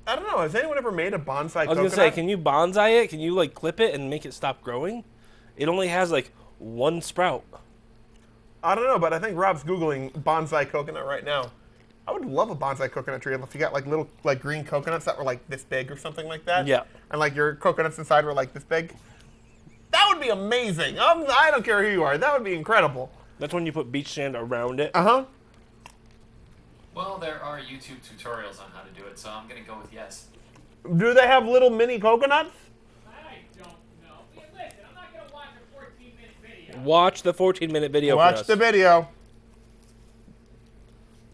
I don't know. Has anyone ever made a bonsai coconut? I was going to say, can you bonsai it? Can you, like, clip it and make it stop growing? It only has, like, one sprout. I don't know, but I think Rob's Googling bonsai coconut right now. I would love a bonsai coconut tree if you got like little like green coconuts that were like this big or something like that. Yeah. And like your coconuts inside were like this big. That would be amazing. I don't care who you are. That would be incredible. That's when you put beach sand around it. Uh-huh. Well, there are YouTube tutorials on how to do it, so I'm going to go with yes. Do they have little mini coconuts? I don't know. Hey, listen, I'm not going to watch a 14-minute video. Watch the 14-minute video for Watch us. the video.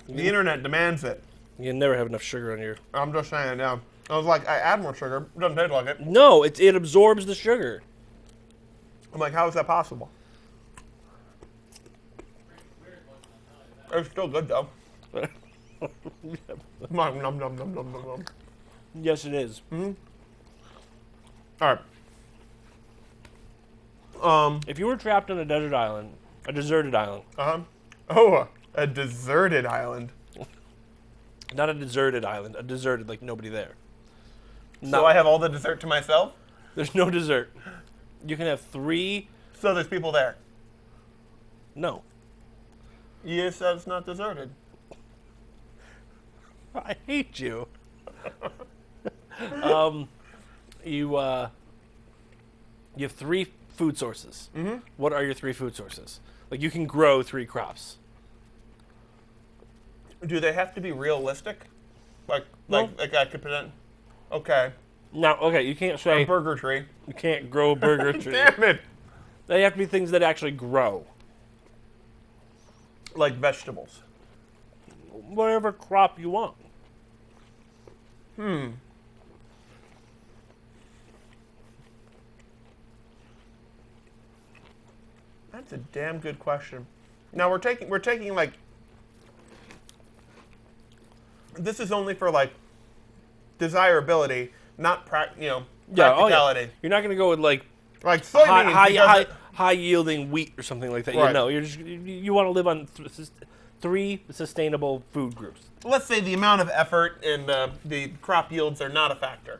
The internet demands it. You never have enough sugar on your... I'm just saying, yeah. I was like, I add more sugar. It doesn't taste like it. No, it absorbs the sugar. I'm like, how is that possible? It's still good, though. Nom, nom, nom, nom, nom, nom. Yes, it is. All right. If you were trapped on a deserted island, Oh, a deserted island. not a deserted island, a deserted, like nobody there. So I have all the dessert to myself? There's no dessert. You can have 3... So there's people there. No. You said it's not deserted. I hate you. You have 3 food sources. What are your 3 food sources? Like, you can grow 3 crops. Do they have to be realistic? Like No. like I could pretend. Okay. Now, okay, you can't say A burger tree. you can't grow a burger tree. Damn it. They have to be things that actually grow. Like vegetables. Whatever crop you want. That's a damn good question. Now we're taking like, this is only for like desirability, not practicality. You're not going to go with like soybeans. high yielding wheat or something like that. Right. You want to live on three sustainable food groups. Let's say the amount of effort and the crop yields are not a factor.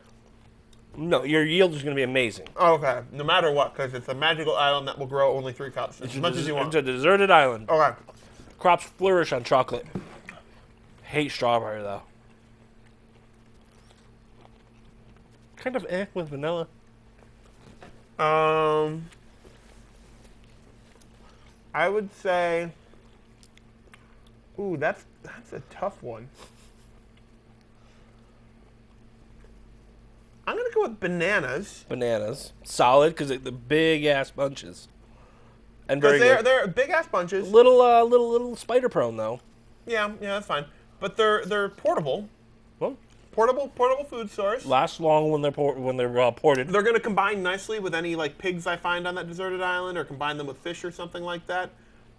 No, your yield is going to be amazing. Okay, no matter what, because it's a magical island that will grow only 3 cups, as much as you want. It's a deserted island. Okay. Crops flourish on chocolate. Hate strawberry, though. Kind of with vanilla. I would say... Ooh, that's a tough one. I'm going to go with bananas. Bananas. Solid, because the big-ass bunches. And very Because good. they're big-ass bunches. Little spider-prone, though. Yeah, that's fine. But they're portable. Well, Portable food source. last long when they're ported. They're going to combine nicely with any like pigs I find on that deserted island, or combine them with fish or something like that.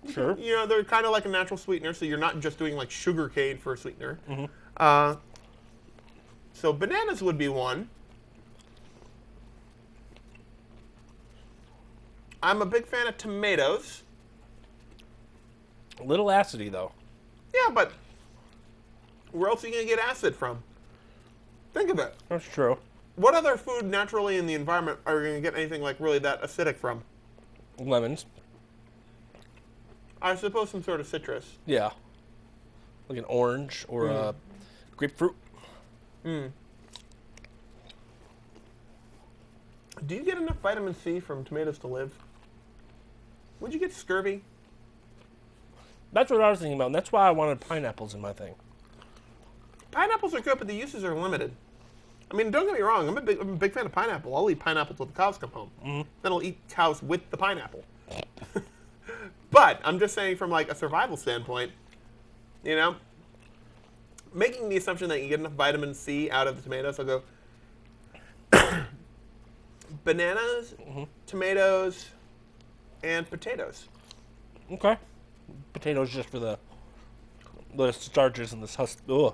Sure. You know, they're kind of like a natural sweetener, so you're not just doing like sugar cane for a sweetener. So bananas would be one. I'm a big fan of tomatoes. A little acidy, though. Yeah, but where else are you going to get acid from? Think of it. That's true. What other food naturally in the environment are you going to get anything like really that acidic from? Lemons. I suppose some sort of citrus. Yeah. Like an orange or a grapefruit. Do you get enough vitamin C from tomatoes to live? Would you get scurvy? That's what I was thinking about, and that's why I wanted pineapples in my thing. Pineapples are good, but the uses are limited. I mean, don't get me wrong. I'm a big fan of pineapple. I'll eat pineapples when the cows come home. Then I'll eat cows with the pineapple. But I'm just saying, from like a survival standpoint, you know, making the assumption that you get enough vitamin C out of the tomatoes, I'll go bananas, tomatoes, and potatoes. Okay. Potatoes just for the starches and the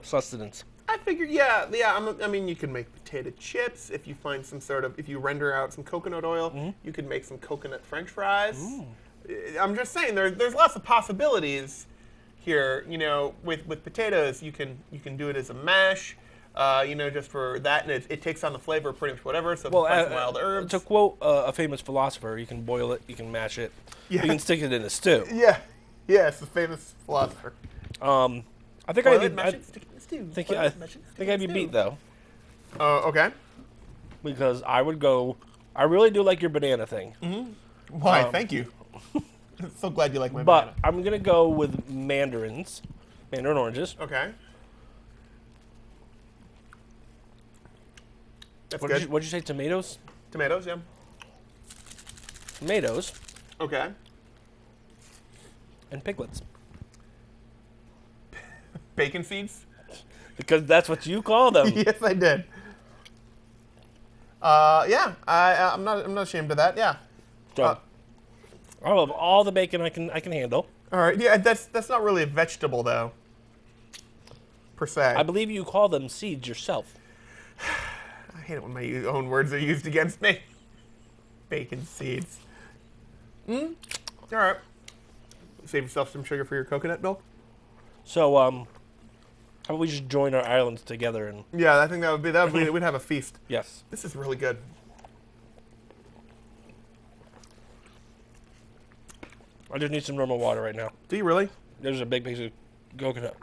sustenance. I figure, yeah. I mean, you can make potato chips if you find if you render out some coconut oil. You could make some coconut French fries. I'm just saying, there's lots of possibilities here. You know, with potatoes, you can do it as a mash. You know, just for that, and it takes on the flavor of pretty much whatever. So some wild herbs. To quote a famous philosopher, you can boil it, you can mash it, you can stick it in a stew. Yeah, it's a famous philosopher. I think Boil I'd it, be, mash I it, stick it in the stew. think Boil I it, mash it, stick think it I'd in be the beat stew. though, Okay. because I would go. I really do like your banana thing, Why? Thank you. So glad you like my but banana. I'm gonna go with mandarin oranges. Okay. That's What good. did you say? Tomatoes. Tomatoes, yeah. Tomatoes Okay. and piglets, Bacon seeds? because that's what you call them. Yes, I did. Yeah, I'm not ashamed of that. Yeah. So, I love all the bacon I can handle. All right. Yeah, that's not really a vegetable though. Per se. I believe you call them seeds yourself. I hate it when my own words are used against me. Bacon seeds. All right. Save yourself some sugar for your coconut milk. So, how about we just join our islands together and Yeah, I think that would be we'd have a feast. yes. This is really good. I just need some normal water right now. Do you really? There's a big piece of coconut.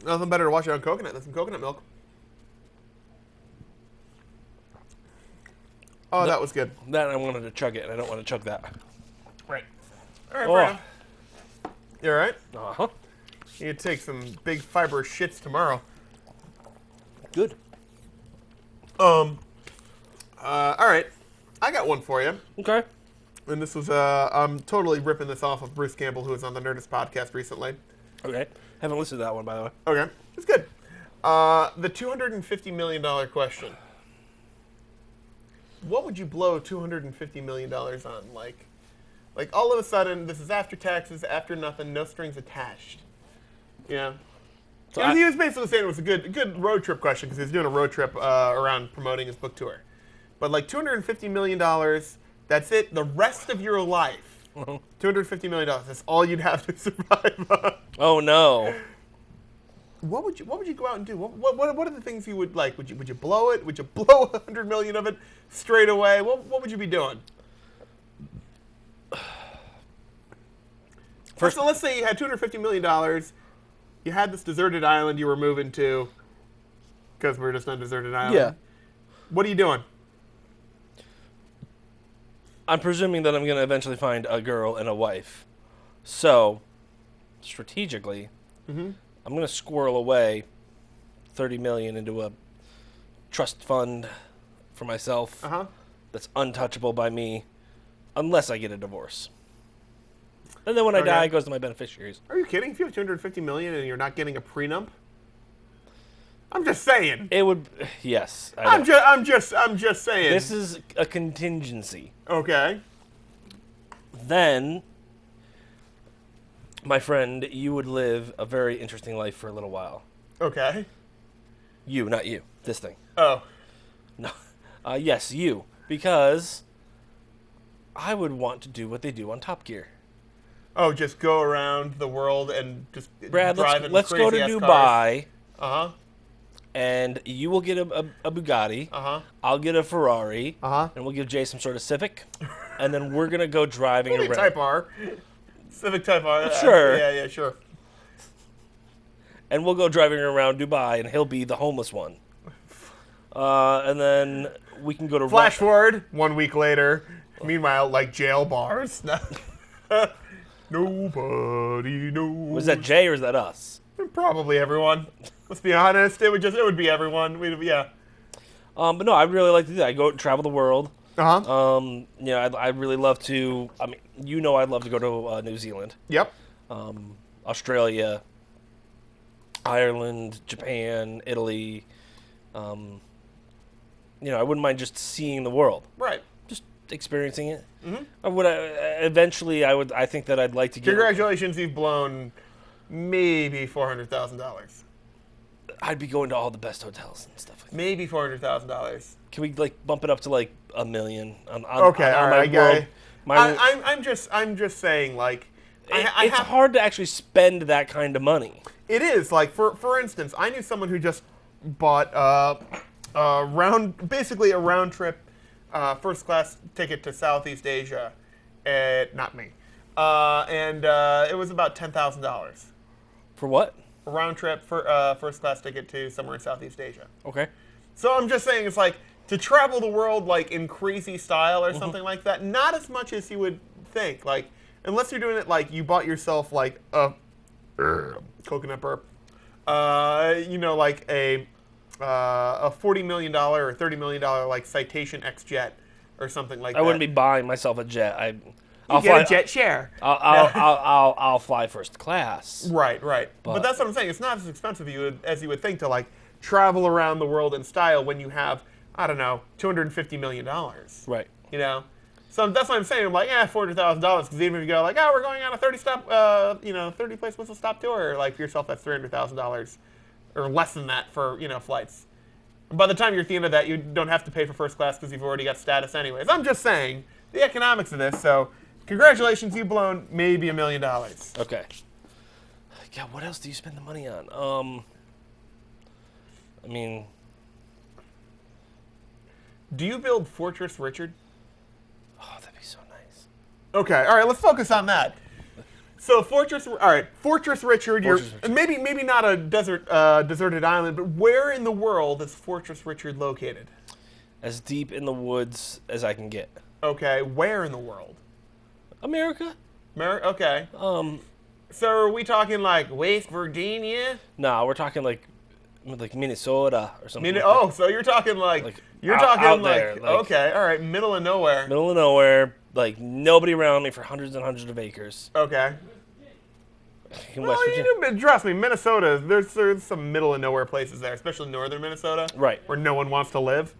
Nothing better to wash it on coconut than some coconut milk. Oh, that was good. That I wanted to chug it, and I don't want to chug that. Right. All right, Oh. Brandon. You all right? Uh-huh. You can take some big fiber shits tomorrow. Good. All right. I got one for you. Okay. And this was, I'm totally ripping this off of Bruce Campbell, who was on the Nerdist podcast recently. Okay. Haven't listened to that one, by the way. Okay. It's good. The $250 million question. What would you blow $250 million on? Like, Like, all of a sudden, this is after taxes, after nothing, no strings attached. You know? So He was basically saying it was a good road trip question because he was doing a road trip around promoting his book tour. But like $250 million, that's it. The rest of your life, $250 million, that's all you'd have to survive on. Oh no. What would you go out and do? What are the things you would like? Would you blow it? Would you blow $100 million of it straight away? What would you be doing? First, so let's say you had $250 million. You had this deserted island you were moving to, because we're just on a deserted island. Yeah. What are you doing? I'm presuming that I'm going to eventually find a girl and a wife. So, strategically, I'm going to squirrel away $30 million into a trust fund for myself that's untouchable by me unless I get a divorce. And then when I die, it goes to my beneficiaries. Are you kidding? If you have $250 million and you're not getting a prenup, I'm just saying. It would, yes. I'm just saying. This is a contingency. Okay. Then, my friend, you would live a very interesting life for a little while. Okay. You, not you. This thing. Oh. No. Yes, you. Because I would want to do what they do on Top Gear. Oh, just go around the world and just Brad, drive in let's go to crazy-ass Dubai. Cars. And you will get a Bugatti. I'll get a Ferrari. And we'll give Jay some sort of Civic. And then we're going to go driving around. Type R. Civic Type R. Sure. Yeah, sure. And we'll go driving around Dubai, and he'll be the homeless one. And then we can go to... Flash forward, 1 week later. Meanwhile, like jail bars. Nobody knows. Was that Jay or is that us? Probably everyone. Let's be honest. It would be everyone. Yeah. But no, I'd really like to do that. I go travel the world. Yeah, I'd really love to. I mean, I'd love to go to New Zealand. Yep. Australia, Ireland, Japan, Italy. I wouldn't mind just seeing the world. Right. Just experiencing it. I think that I'd like to get. Congratulations, you've blown maybe $400,000. I'd be going to all the best hotels and stuff like that. Maybe $400,000. Can we bump it up to $1 million? Okay, all right, guy. I'm just saying, like, it's hard to actually spend that kind of money. It is. Like, for instance, I knew someone who just bought basically a round trip first class ticket to Southeast Asia. Not me. And it was about $10,000. For what? A round trip for first class ticket to somewhere in Southeast Asia. Okay. So I'm just saying, it's like to travel the world like in crazy style or something like that. Not as much as you would think. Like, unless you're doing it like you bought yourself like a coconut burp. Like a $40 million or $30 million like Citation X jet or something like that. I wouldn't be buying myself a jet. I'll get a jet share. I'll fly first class. Right. But that's what I'm saying. It's not as expensive as you would think to like travel around the world in style when you have, I don't know, $250 million. Right. So that's what I'm saying. I'm like, $400,000 because even if you go like, we're going on a 30 place whistle stop tour, like for yourself that's $300,000 or less than that for flights. And by the time you're at the end of that, you don't have to pay for first class because you've already got status anyways. I'm just saying the economics of this. So congratulations, you've blown maybe $1 million. Okay. God, what else do you spend the money on? Do you build Fortress Richard? Oh, that'd be so nice. Okay, all right, let's focus on that. So Fortress Richard, maybe not a deserted island, but where in the world is Fortress Richard located? As deep in the woods as I can get. Okay, where in the world? America. Okay. So are we talking like West Virginia? No, we're talking like Minnesota or something. So you're talking like out there, okay, all right, middle of nowhere. Middle of nowhere, like nobody around me for hundreds and hundreds of acres. Okay. In West Virginia. Trust me, Minnesota. There's some middle of nowhere places there, especially northern Minnesota, right, where no one wants to live.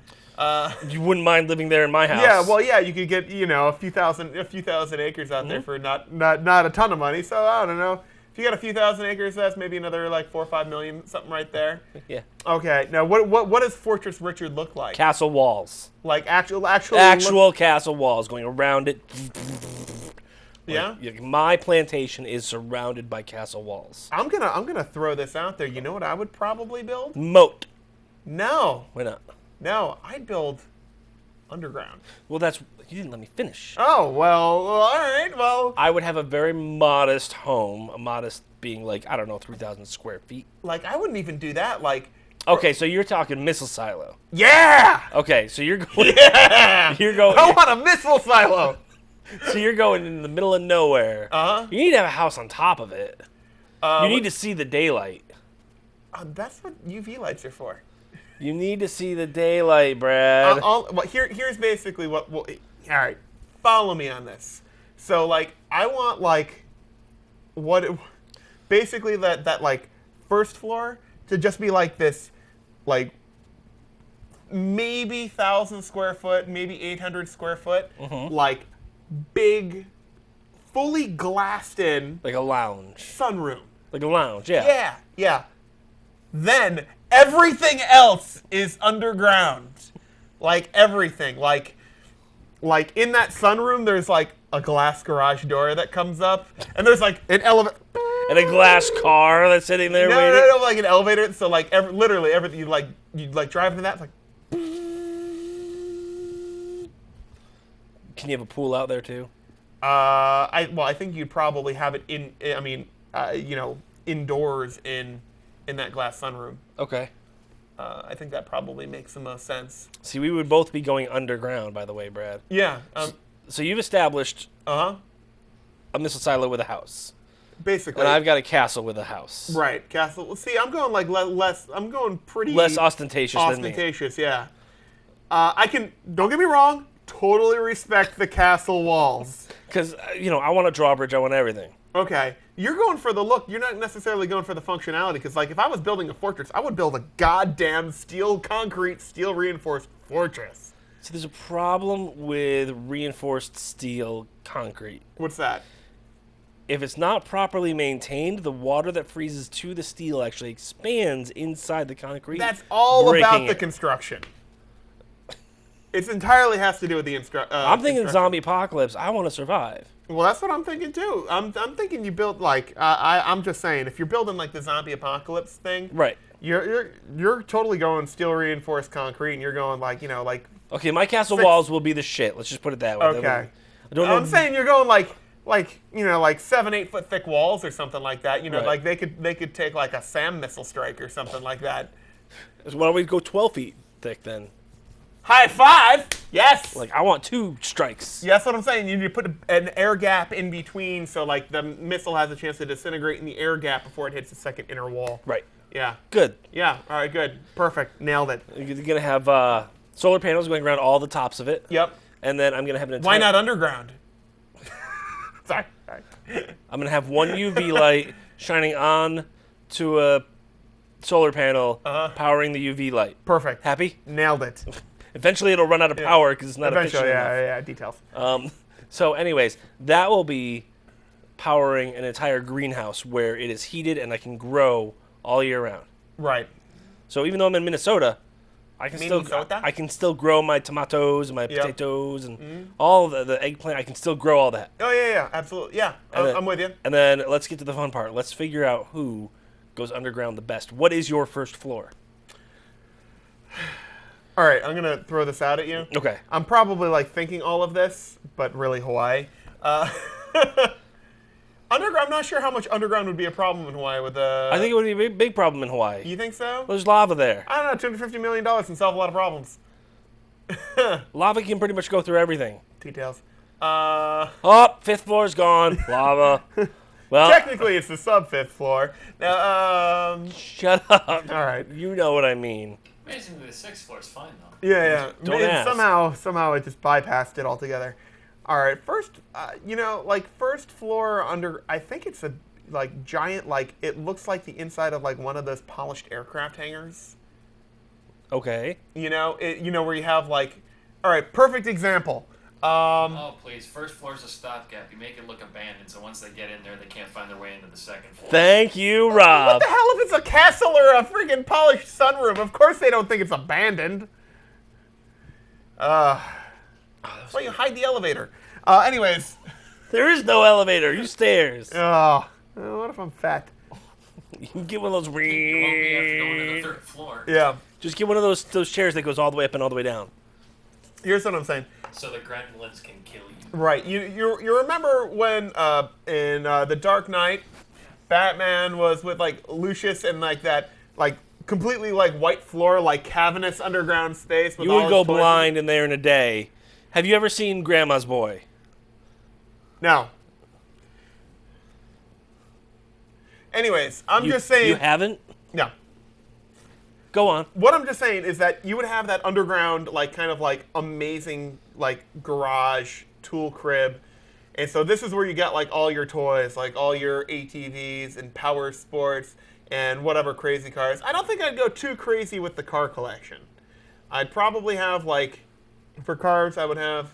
You wouldn't mind living there in my house. Yeah, well, yeah, you could get a few thousand acres out there for not a ton of money. So I don't know. If you got a few thousand acres, that's maybe another like 4 or 5 million, something right there. Yeah. Okay. Now, what does Fortress Richard look like? Castle walls. Like actual Castle walls going around it. Yeah. Like, my plantation is surrounded by castle walls. I'm gonna throw this out there. You know what I would probably build? Moat. No. Why not? No, I'd build underground. Well, you didn't let me finish. Oh, well, all right, well. I would have a very modest home, modest being like, I don't know, 3,000 square feet. Like, I wouldn't even do that. Like, okay, so you're talking missile silo. yeah! Okay, so you're going. Yeah! You're going. I want a missile silo! So you're going in the middle of nowhere. Uh-huh. You need to have a house on top of it. You need to see the daylight. That's what UV lights are for. You need to see the daylight, Brad. Here's basically what all right, follow me on this. So, like, I want, like, basically that like, first floor to just be, like, this, like, maybe 1,000 square foot, maybe 800 square foot, like, big, fully glassed in Like a lounge. sunroom. Like a lounge, yeah. Yeah, yeah. Then everything else is underground. Like everything. Like in that sunroom, there's like a glass garage door that comes up, and there's like an elevator. And a glass car that's sitting there waiting. No, like an elevator. So like literally everything you drive into that. It's like. Can you have a pool out there too? I think you'd probably have it indoors in that glass sunroom. Okay. I think that probably makes the most sense. See, we would both be going underground, by the way, Brad. Yeah. So you've established Uh-huh. a missile silo with a house. Basically. And I've got a castle with a house. Right, castle. See, I'm going like less. I'm going pretty Less ostentatious than me. ostentatious. Yeah. I can. Don't get me wrong. Totally respect the castle walls. Because, I want a drawbridge, I want everything. Okay, you're going for the look. You're not necessarily going for the functionality. Because, like, if I was building a fortress, I would build a goddamn steel reinforced fortress. So there's a problem with reinforced steel concrete. What's that? If it's not properly maintained, the water that freezes to the steel actually expands inside the concrete. That's all about breaking the it. construction. It entirely has to do with the I'm thinking zombie apocalypse. I want to survive. Well, that's what I'm thinking too. I'm thinking you build like I'm just saying if you're building like the zombie apocalypse thing, Right. You're totally going steel reinforced concrete, and you're going like Okay, my castle walls will be the shit. Let's just put it that way. okay. I don't know. I'm saying you're going like 7-8 foot thick walls or something like that. Right. Like they could take like a SAM missile strike or something like that. Why don't we go 12 feet thick then? High five! Yes. Like, I want 2 strikes. Yeah, that's what I'm saying. You need to put an air gap in between so like the missile has a chance to disintegrate in the air gap before it hits the second inner wall. Right. Yeah. Good. Yeah. All right. Good. Perfect. Nailed it. You're going to have solar panels going around all the tops of it. Yep. And then I'm going to have an entire... Why not underground? Sorry. I'm going to have one UV light shining on to a solar panel powering the UV light. Perfect. Happy? Nailed it. Eventually it'll run out of power because it's not Eventually, efficient enough. yeah. Details. So anyways, that will be powering an entire greenhouse where it is heated and I can grow all year round. Right. So even though I'm in Minnesota, I can still grow my tomatoes and my potatoes and all the eggplant. I can still grow all that. Oh yeah, absolutely. Yeah, I'm with you. And then let's get to the fun part. Let's figure out who goes underground the best. What is your first floor? All right, I'm gonna throw this out at you. Okay. I'm probably like thinking all of this, but really Hawaii. Underground. I'm not sure how much underground would be a problem in Hawaii with the. I think it would be a big problem in Hawaii. You think so? There's lava there. I don't know. $250 million can solve a lot of problems. Lava can pretty much go through everything. Details. Oh, 5th floor's gone. Lava. Well, technically, it's the sub-5th floor. Now, shut up. All right. You know what I mean. Amazingly, the 6th floor is fine though. Yeah. Don't ask. Somehow it just bypassed it altogether. All right, first, first floor under. I think it's a giant. It looks like the inside of one of those polished aircraft hangars. Okay. You know, where you have like, all right, perfect example. Oh, please. First floor's a stopgap. You make it look abandoned, so once they get in there, they can't find their way into the second floor. Thank you, What Rob. the hell if it's a castle or a freaking polished sunroom? Of course they don't think it's abandoned. That's why you hide the elevator. Anyways. There is no elevator. You stairs. What if I'm fat? You can get one of those. You won't be able to go into the third floor. Yeah. Just get one of those chairs that goes all the way up and all the way down. Here's what I'm saying. So the gremlins can kill you. Right. You remember when in The Dark Knight, Batman was with like Lucius and like that like completely like white floor, like cavernous underground space. With You all would his go toys? blind in there in a day. Have you ever seen Grandma's Boy? No. Anyways, I'm just saying. You haven't? Yeah. Go on. What I'm just saying is that you would have that underground, like, kind of like amazing, like, garage tool crib. And so this is where you get, like, all your toys, like all your ATVs and power sports and whatever crazy cars. I don't think I'd go too crazy with the car collection. I'd probably have, like, for cars, I would have,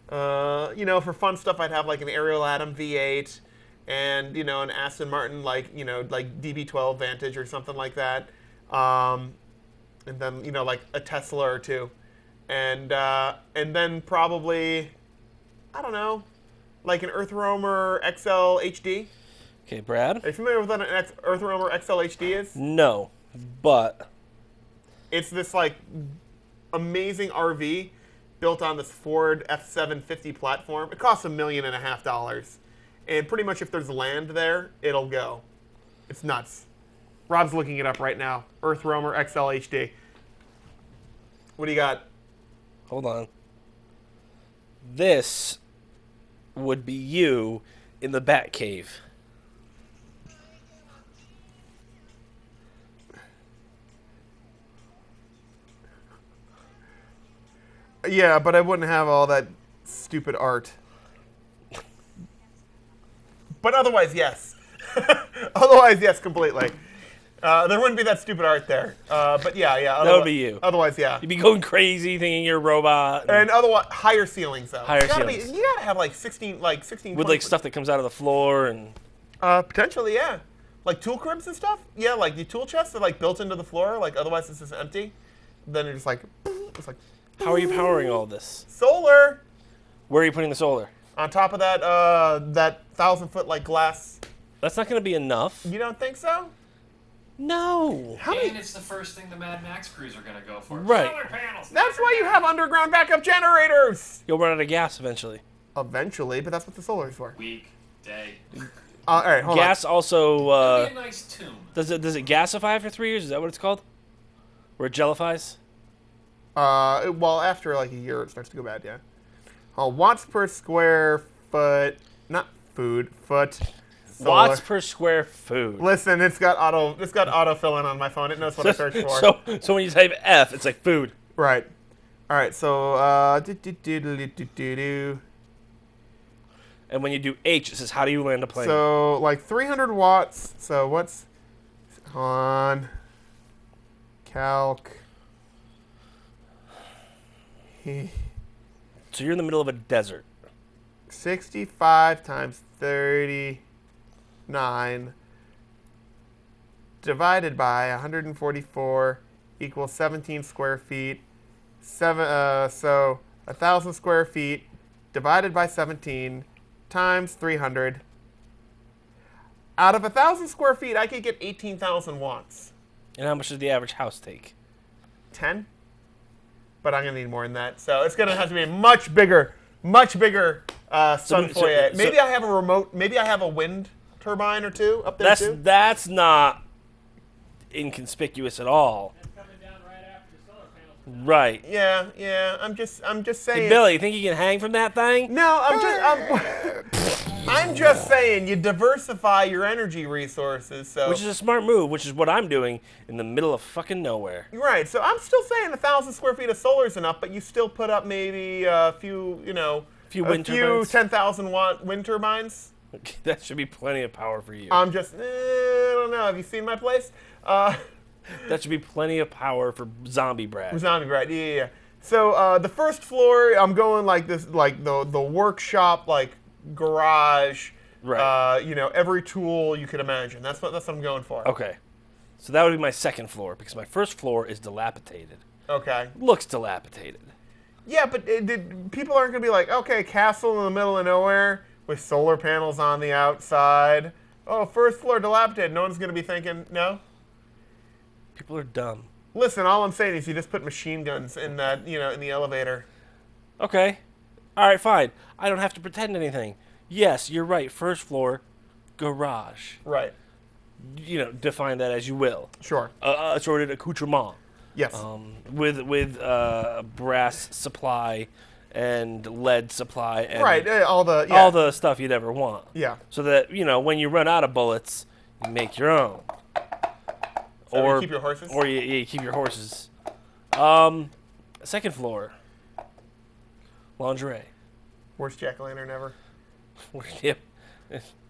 for fun stuff, I'd have, like, an Ariel Atom V8 and, an Aston Martin, like DB12 Vantage or something like that. And then, like a Tesla or two. And then probably, I don't know, like an Earth Roamer XL HD. Okay, Brad? Are you familiar with what an Earth Roamer XL HD is? No, but It's this, like, amazing RV built on this Ford F750 platform. It costs $1.5 million. And pretty much if there's land there, it'll go. It's nuts. Rob's looking it up right now. Earth Roamer XL HD. What do you got? hold on. This would be you in the Batcave. Yeah, but I wouldn't have all that stupid art. But otherwise, yes. Otherwise, yes, completely. There wouldn't be that stupid art there. But yeah. That would be you. Otherwise, yeah. You'd be going crazy thinking you're a robot. And otherwise, higher ceilings though. Higher ceilings. ceilings. You gotta have like 16, with 20 like stuff that comes out of the floor and potentially, yeah. Like tool cribs and stuff. Yeah, like the tool chests are like built into the floor. Like otherwise, this is empty. Then it's like, how are you powering all this? solar. Where are you putting the solar? On top of that, that 1,000-foot like glass. That's not going to be enough. You don't think so? No. And it's the first thing the Mad Max crews are going to go for. Right. Solar panels. That's why you have underground backup generators. You'll run out of gas eventually. Eventually, but that's what the solar's for. Week, day. All right, hold Gas also It'll be a nice tomb. does it gasify after 3 years? Is that what it's called? Where it jellifies? on. Well, after like a year, it starts to go bad. Yeah. Watts per square foot, not food, foot. Solar. Watts per square food. Listen, it's got autofill in on my phone. It knows what I searched for. So when you type F, it's like food. Right. All right. So And when you do H, it says how do you land a plane? So like 300 watts. So what's on calc? So you're in the middle of a desert. 65 times 39 divided by 144 equals 17 square feet. So 1,000 square feet divided by 17 times 300. Out of 1,000 square feet, I could get 18,000 watts. And how much does the average house take? 10? But I'm going to need more than that. So it's going to have to be a much bigger sun foyer. Maybe I have a remote, maybe I have a wind turbine or two up there too. That's not inconspicuous at all. That's coming down right after the solar panels. Right. Yeah. I'm just saying. Hey, Billy, you think you can hang from that thing? No, I'm just saying you diversify your energy resources. So Which is a smart move, which is what I'm doing in the middle of fucking nowhere. right. So I'm still saying 1,000 square feet of solar is enough, but you still put up maybe a few wind turbines? 10,000 watt wind turbines. That should be plenty of power for you. I don't know. Have you seen my place? That should be plenty of power for zombie Brad. Zombie Brad, yeah. So the first floor, I'm going like this, like the workshop, like garage. Right. Every tool you could imagine. That's what I'm going for. Okay. So that would be my second floor because my first floor is dilapidated. Okay. Looks dilapidated. Yeah, but people aren't going to be like, okay, castle in the middle of nowhere with solar panels on the outside. Oh, first floor dilapidated. No one's going to be thinking, no? People are dumb. Listen, all I'm saying is you just put machine guns in that, in the elevator. Okay. All right, fine. I don't have to pretend anything. Yes, you're right. First floor, garage. Right. Define that as you will. Sure. Assorted accoutrement. Yes. With brass supply and lead supply and right. All the stuff you'd ever want. Yeah. So that when you run out of bullets, you make your own. Or you keep your horses. Or you keep your horses. Second floor. Lingerie. Worst jack-o'-lantern ever. Yep.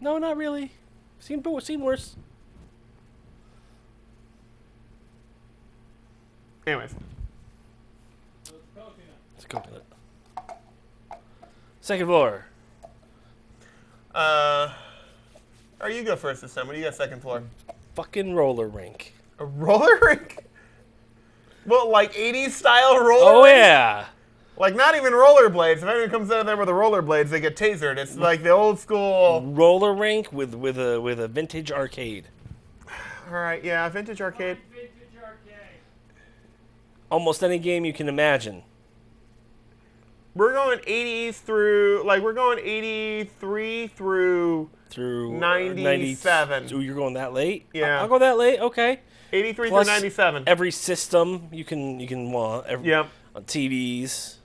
No, not really. Seen worse. Anyways. It's coconut. Second floor. You go first this time. What do you got second floor? Fucking roller rink. A roller rink? Well, like 80s style roller Oh, rink? yeah. Like, not even rollerblades. If anyone comes out there with the rollerblades, they get tasered. It's like the old school... Roller rink with a vintage arcade. All right, yeah, vintage arcade. Vintage arcade. Almost any game you can imagine. We're going 80s through... Like, we're going 83 through 97. Ooh, you're going that late? Yeah. I'll go that late. Okay. 83 Plus through 97. Every system you can want. Yep. On TVs.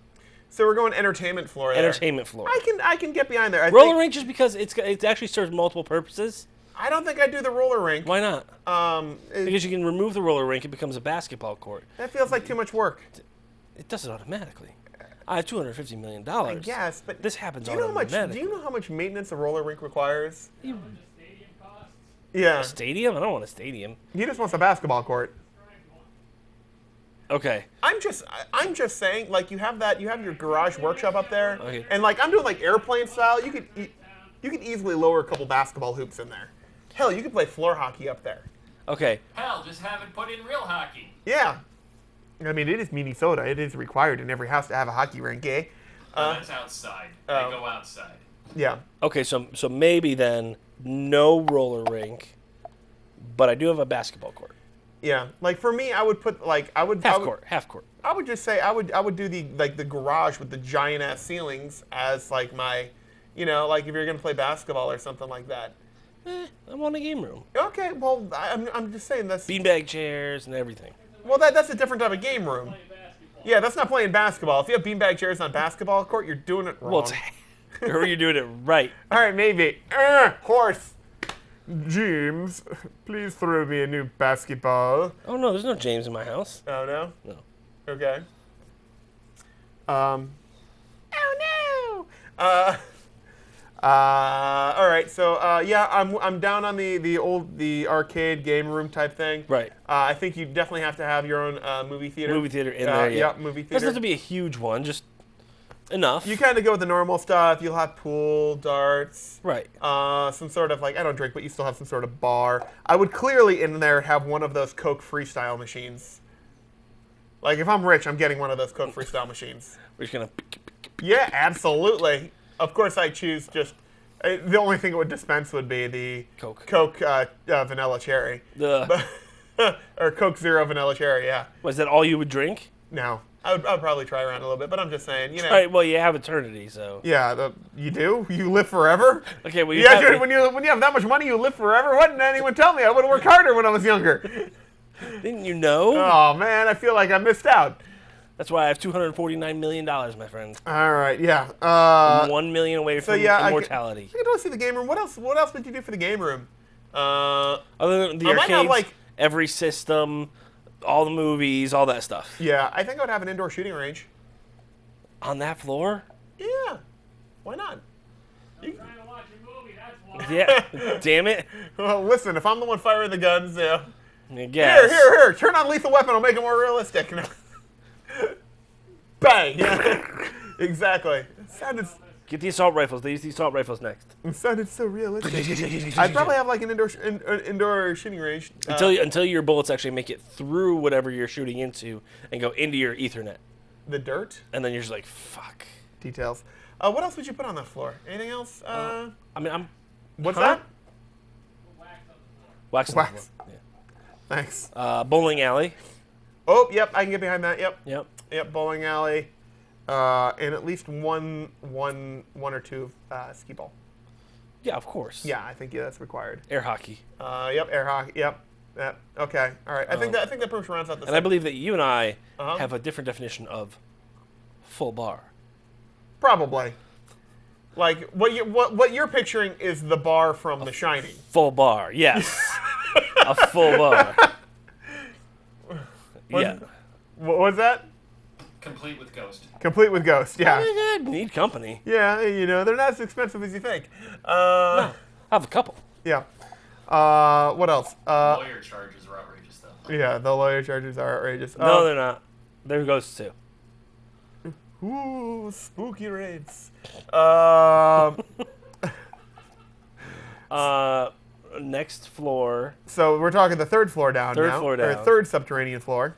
So we're going entertainment floor there. Entertainment floor. I can get behind there. Roller rink just because it actually serves multiple purposes. I don't think I'd do the roller rink. Why not? It Because you can remove the roller rink, it becomes a basketball court. that feels like too much work. It does it automatically. I have $250 million. I guess, but This happens do you know automatically. how much maintenance a roller rink requires? You- Stadium costs. Yeah. a stadium? I don't want a stadium. He just wants a basketball court. Okay. I'm just saying, like, you have your garage workshop up there, Okay. and like I'm doing like airplane style. You could easily lower a couple basketball hoops in there. Hell, you could play floor hockey up there. Okay. Hell, just have it put in real hockey. Yeah. I mean, it is Minnesota. It is required in every house to have a hockey rink, eh? That's outside. They go outside. Yeah. Okay, so maybe then no roller rink, but I do have a basketball court. Yeah. Like for me, I would put like I would Half court. I would just say I would do the garage with the giant ass ceilings as like my, like if you're gonna play basketball or something like that. I want a game room. Okay. Well, I'm just saying that's Beanbag chairs and everything. well that's a different type of game room. Yeah, that's not playing basketball. If you have beanbag chairs on basketball court, you're doing it wrong. Well, or you're doing it right. All right, maybe. Horse. James, please throw me a new basketball. Oh no, there's no James in my house. Oh no. No. Okay. Oh no. All right. So yeah, I'm down on the arcade game room type thing. Right. I think you definitely have to have your own movie theater. Movie theater in there. Yeah. Yeah, movie Doesn't theater. have to be a huge one, just enough. You kind of go with the normal stuff. You'll have pool, darts. Right. Some sort of like I don't drink, but you still have some sort of bar. I would clearly in there have one of those Coke Freestyle machines. Like if I'm rich, I'm getting one of those Coke Freestyle machines. We're just gonna. Yeah, absolutely. Of course, I choose just the only thing it would dispense would be the Coke. Vanilla Cherry, The. or Coke Zero Vanilla Cherry. Yeah. Was that all you would drink? No, I would probably try around a little bit, but I'm just saying, All right. Well, you have eternity, so. Yeah, you do. You live forever. Okay. Well, you Yeah, have, when you have that much money, you live forever. Why didn't anyone tell me? I would have worked harder when I was younger. Didn't you know? Oh man, I feel like I missed out. That's why I have $249 million, my friend. All right, yeah. I'm 1 million away from yeah, immortality. I can go see the game room. What else would you do for the game room? Other than the I might have, arcades, like- every system, all the movies, all that stuff. Yeah, I think I would have an indoor shooting range. On that floor? Yeah, why not? Trying to watch a movie, that's why. Yeah. Damn it. Well, listen, if I'm the one firing the guns, yeah. I guess. Here. Turn on Lethal Weapon. I'll make it more realistic. Bang. Yeah. Exactly. It sounded Get the assault rifles. They use the assault rifles next. so realistic. I'd probably have like an indoor shooting range. Until your bullets actually make it through whatever you're shooting into and go into your Ethernet. The dirt. And then you're just like, fuck. Details. What else would you put on that floor? Anything else? I mean, I'm... What's huh? that? Wax on the Wax. floor. Yeah. Thanks. Bowling alley. Oh, yep. I can get behind that. Yep. Yep. Bowling alley. And at least one or two skee ball. Yeah, of course. Yeah, I think that's required. Air hockey. Yep. Air hockey. Yep. Okay. All right. I think that pretty much rounds out the. And I believe that you and I have a different definition of full bar. Probably. Like what you're picturing is the bar from The Shining. Full bar, yes. A full bar. Yeah. What was that? Complete with Ghost. Complete with Ghost. Yeah. I need company. Yeah. They're not as expensive as you think. No, I have a couple. Yeah. What else? Lawyer charges are outrageous, though. Yeah, the lawyer charges are outrageous. No, they're not. They're ghosts too. Ooh, spooky rates. Next floor. So we're talking the third floor down Third now. floor Or down. third subterranean floor.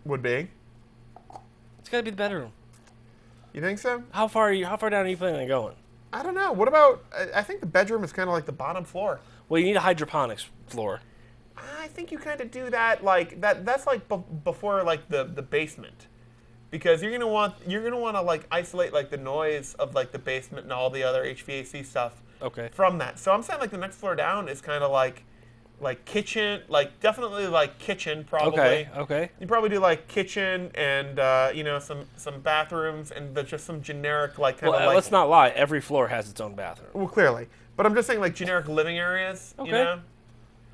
Would be. It's got to be the bedroom. You think so? How far down are you planning on going? I don't know. What about? I think the bedroom is kind of like the bottom floor. Well, you need a hydroponics floor. I think you kind of do that like that. That's like before like the basement, because you're gonna want to like isolate like the noise of like the basement and all the other HVAC stuff. Okay. From that, so I'm saying like the next floor down is kind of like kitchen, like definitely like kitchen probably. Okay. You probably do like kitchen and some bathrooms and just some generic like kind of like. Let's not lie. Every floor has its own bathroom. Well, clearly, but I'm just saying like generic living areas. Okay. You know.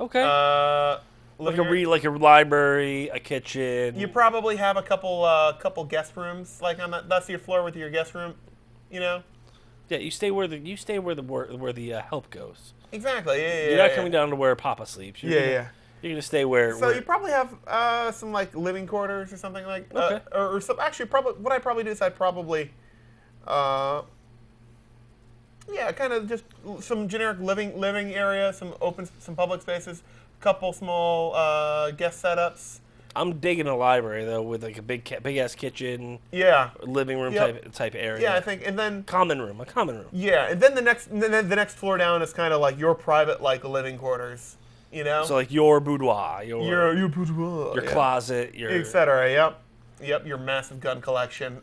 Okay. Like Living a library, a kitchen. You probably have a couple guest rooms, like on that's your floor with your guest room, Yeah, you stay where the help goes. Exactly. Yeah. You're not coming down to where Papa sleeps. You're gonna stay where. So you probably have some like living quarters or something like. Okay. Or some actually probably what I probably do is I'd probably. Kind of just some generic living area, some public spaces, couple small guest setups. I'm digging a library though, with like a big ass kitchen. Yeah. Living room type area. Yeah, I think, and then a common room. Yeah, and then the next floor down is kind of like your private like living quarters. So like your boudoir, your boudoir, your closet, your etc. Yep. Your massive gun collection.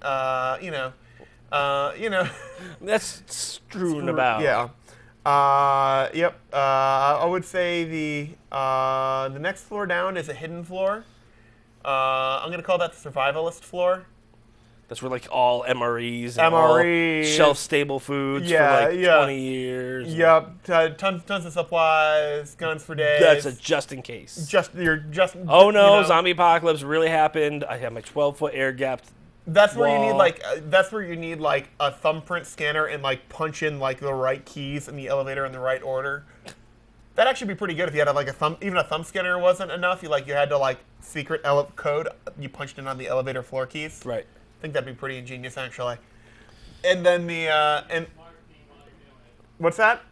That's strewn about. Yeah. Yep. I would say the next floor down is a hidden floor. I'm gonna call that the survivalist floor. That's where like all MREs and all shelf-stable foods for like 20 years. Yep, tons of supplies, guns for days. That's a just in case. Oh no, zombie apocalypse really happened. I have my 12-foot air gapped. That's where you need like a thumbprint scanner and like punch in like the right keys in the elevator in the right order. That'd actually be pretty good if you had like a thumb scanner wasn't enough. You had to like secret code. You punched in on the elevator floor keys. Right. I think that'd be pretty ingenious, actually. And then what's that?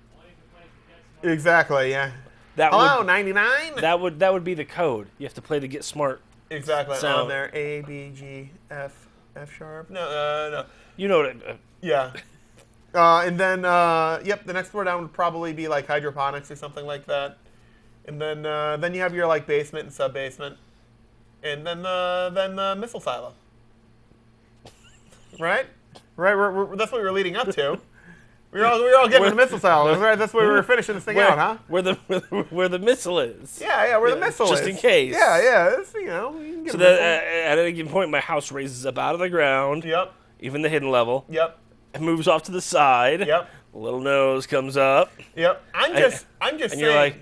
Exactly, yeah. Hello, 99. That would be the code. You have to play the Get Smart. Exactly. sound. On there, A, B, G, F sharp. No. You know what? Yeah. And then the next floor down would probably be like hydroponics or something like that. And then you have your like basement and sub basement, and then the missile silo. Right? That's what we were leading up to. We were all getting to the missile silo, right? That's where we were finishing this thing out, huh? Where the missile is. Yeah, where the missile is. Just in case. Yeah. It's, you can get So a missile. at any given point, my house raises up out of the ground. Yep. Even the hidden level. Yep. It moves off to the side. Yep. The little nose comes up. Yep. I'm just and saying. you're like,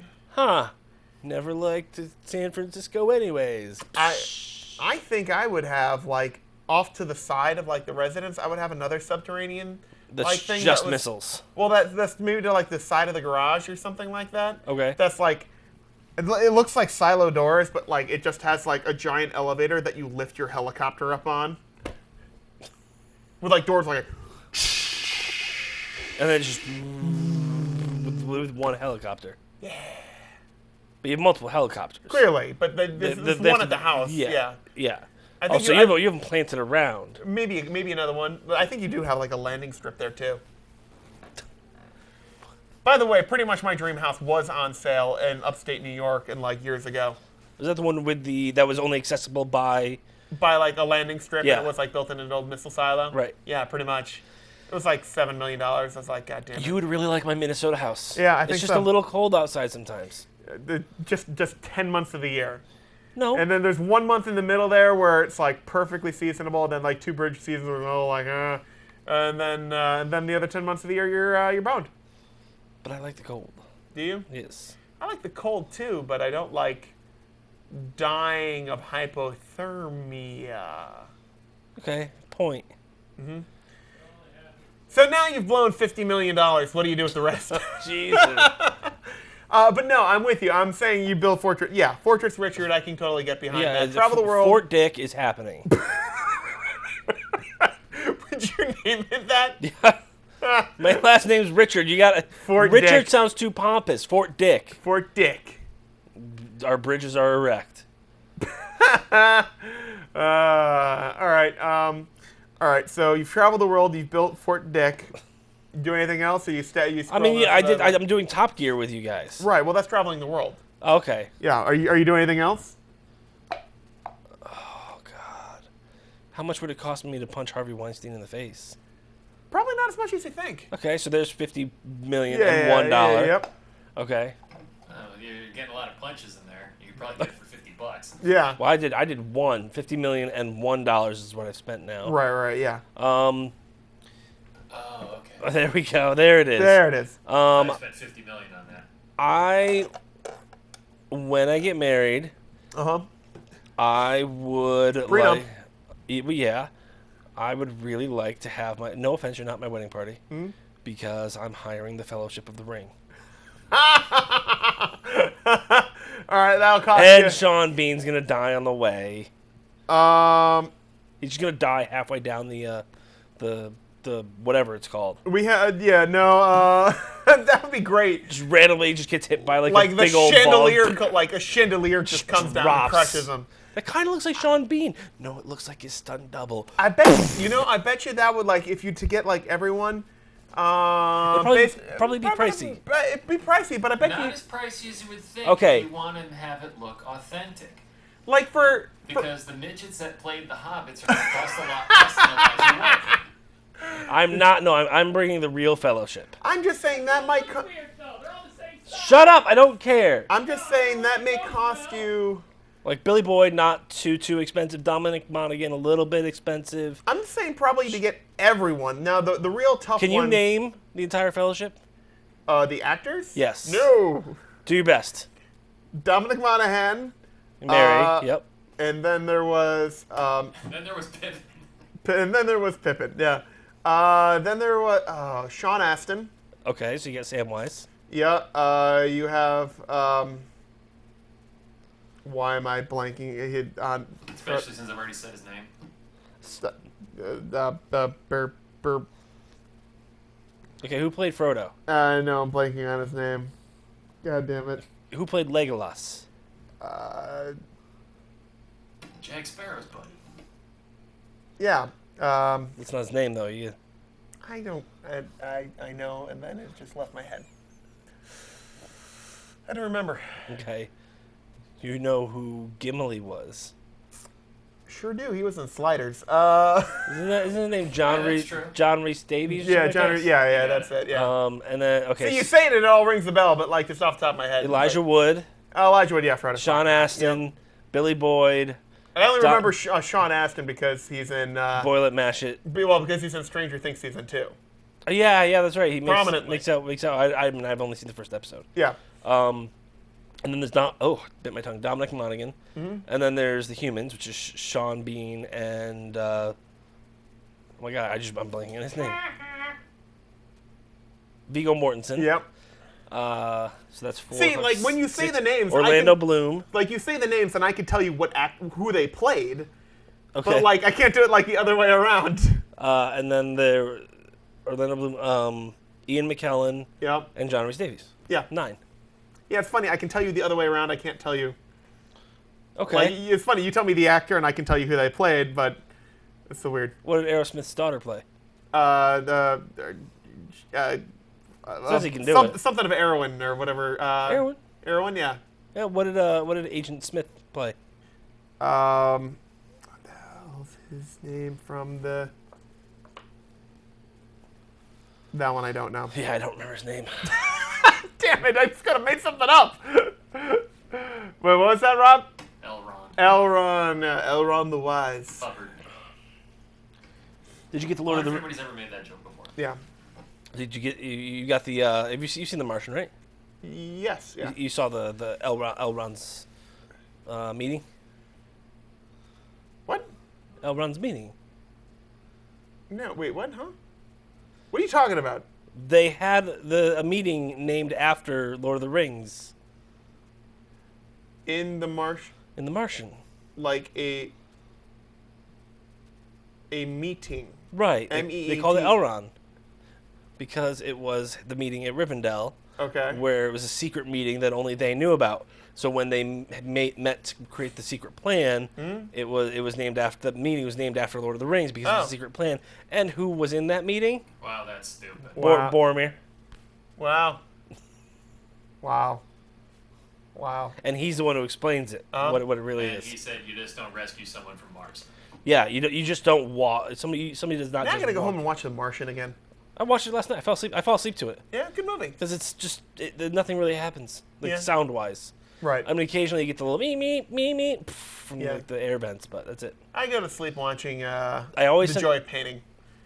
never liked San Francisco anyways. I think I would have like off to the side of like the residence, I would have another subterranean That's like thing just that was, missiles. Well, that's maybe to like the side of the garage or something like that. Okay. That's like, it looks like silo doors, but like it just has like a giant elevator that you lift your helicopter up on. With like doors like. And then just with one helicopter. Yeah. But you have multiple helicopters. Clearly, but there's one at the house. Yeah. I think So you have them planted around. maybe another one. But I think you do have like a landing strip there too. By the way, pretty much my dream house was on sale in upstate New York and like years ago. Was that the one with that was only accessible by? By like a landing strip, Yeah. and it was like built in an old missile silo. Right. Yeah, pretty much. It was like $7 million. I was like, God damn it. You would really like my Minnesota house. Yeah, I think it's just so. a little cold outside sometimes. Just 10 months of the year. No. And then there's 1 month in the middle there where it's like perfectly seasonable, and then like 2 bridge seasons are all like, and then the other 10 months of the year you're boned. But I like the cold. Do you? Yes. I like the cold too, but I don't like dying of hypothermia. Okay. Point. So now you've blown $50 million. What do you do with the rest? Jesus. But no, I'm with you. I'm saying you build Fortress. Yeah, Fortress Richard, I can totally get behind that. Travel the world. Fort Dick is happening. Would you name it that? Yeah. My last name's Richard. You got Fort Richard Dick. sounds too pompous. Fort Dick. Fort Dick. Our bridges are erect. All right. All right. So you've traveled the world. You've built Fort Dick. Do anything else? Or you I mean, yeah, I'm doing Top Gear with you guys. Right. Well, that's traveling the world. Okay. Yeah. Are you doing anything else? Oh God. How much would it cost me to punch Harvey Weinstein in the face? Probably not as much as you think. Okay, so there's $50 million Yeah, and $1. Yep. Okay. You're getting a lot of punches in there. You could probably get it for $50. Yeah. Well, I did $50 million and $1 is what I've spent now. Right. Yeah. Oh, okay. There we go. There it is. There it is. I spent $50 million on that. When I get married, I would Prenup. yeah, I would really like to have my. No offense, you're not my wedding party, because I'm hiring the Fellowship of the Ring. All right, that'll cost And you. Sean Bean's gonna die on the way. He's just gonna die halfway down the whatever it's called. We had that would be great. Just randomly just gets hit by like Like a the big old chandelier, ball. like a chandelier just comes down and drops. crushes him. That kind of looks like Sean Bean. No, it looks like his stunt double. I bet you that would like if you to get like everyone. Probably be pricey. It'd be pricey, but I bet Not you as pricey as you would think. Okay. If you want to have it look authentic. like for Because the midgets that played the Hobbits are going to cost a lot less than Elijah Wood. I'm not. No, I'm bringing the real Fellowship. I'm just saying that might. Weird though. They're all the same size. Shut up! I don't care. I'm just saying that may cost you. Like Billy Boyd, not too expensive. Dominic Monaghan, a little bit expensive. I'm just saying probably to get everyone. Now the real tough. Can you ones- name the entire Fellowship? the actors? Yes. No. Do your best. Dominic Monaghan. Mary. Yep. And then there was. And then there was Pippin. And then there was Pippin. Yeah. Then there was Sean Astin. Okay, so you got Samwise. Yeah. You have. Why am I blanking? Especially since I've already said his name. Okay, who played Frodo? No, I'm blanking on his name. God damn it. Who played Legolas? Jack Sparrow's buddy. Yeah. That's not his name though. You. I don't. I know, and then it just left my head. I don't remember. Okay. You know who Gimli was? Sure do. He was in Sliders. Isn't his name John Yeah, that's Rhys? true. John Rhys Davies? or Yeah, something John. like that? Yeah, that's it. Yeah. And then okay. See, you say it, and it all rings the bell, but like just off the top of my head. Elijah Wood, Elijah Wood. Yeah, Fred. Sean Astin, Billy Boyd, I only Don- remember Sean Astin because he's in. Boil It, Mash It. Well, because he's in Stranger Things season 2. Yeah, that's right. He Prominently. makes out. I mean, I've only seen the first episode. Yeah. And then there's bit my tongue. Dominic Monaghan. And then there's the humans, which is Sean Bean and oh my god, I'm blanking on his name. Viggo Mortensen. Yep. So that's 4. See, 5, like when you say 6. the names, Orlando Bloom. Like you say the names, and I can tell you who they played. Okay. But like I can't do it like the other way around. And then there, Orlando Bloom, Ian McKellen, Yep. and John Rhys Davies. Yeah. 9. Yeah, it's funny. I can tell you the other way around. I can't tell you. Okay. Like, it's funny. You tell me the actor, and I can tell you who they played, but it's so weird. What did Aerosmith's daughter play? Says he can do it. Something of Erwin or whatever. Erwin? Erwin, yeah. Yeah. What did Agent Smith play? What the hell's his name from the? That one I don't know. Yeah, I don't remember his name. Damn it! I just gotta make something up. Wait, what was that, Rob? Elrond. Elrond the Wise. Covered. Did you get the Lord of the? Everybody's ever made that joke before. Yeah. Did you get? You got the? Have you've seen The Martian, right? Yes. Yeah. You saw the Elrond's meeting. What? Elrond's meeting. No. Wait. What? Huh? What are you talking about? They had a meeting named after Lord of the Rings In the marsh, in The Martian. like a meeting. Right. M-E-E-T. They called it Elrond because it was the meeting at Rivendell, Okay. where it was a secret meeting that only they knew about. So when they met to create the secret plan, it was named after the meeting was named after Lord of the Rings because it was a secret plan. And who was in that meeting? Wow, that's stupid. Wow. Boromir. Wow. Wow. Wow. And he's the one who explains it, what it really And is. he said you just don't rescue someone from Mars. Yeah, you just don't walk. Somebody does not. Now I just gotta go walk. home and watch The Martian again. I watched it last night. I fell asleep to it Yeah, good movie. because it's just nothing really happens, like Yeah. sound wise. Right. I mean, occasionally you get the little me from Yeah. like the air vents, but that's it. I go to sleep watching always The said- Joy of Painting.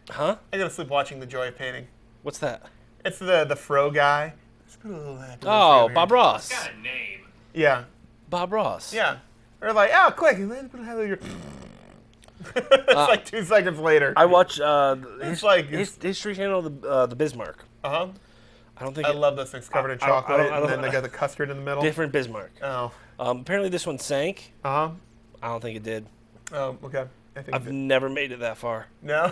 Huh? I go to sleep watching The Joy of Painting. What's that? It's the Fro guy. Let's put a little happiness Oh, over Bob here. Ross. It's got a name. Yeah. Bob Ross. Yeah. Or like, oh, quick, let's put a your. It's like 2 seconds later. I watch History Channel, the Bismarck. Uh-huh. I don't think I love those things covered in chocolate, I don't- and then they got the custard in the middle. different Bismarck. Oh. Apparently this one sank. Uh-huh. I don't think it did. Oh, okay. I think I've it- never made it that far. No?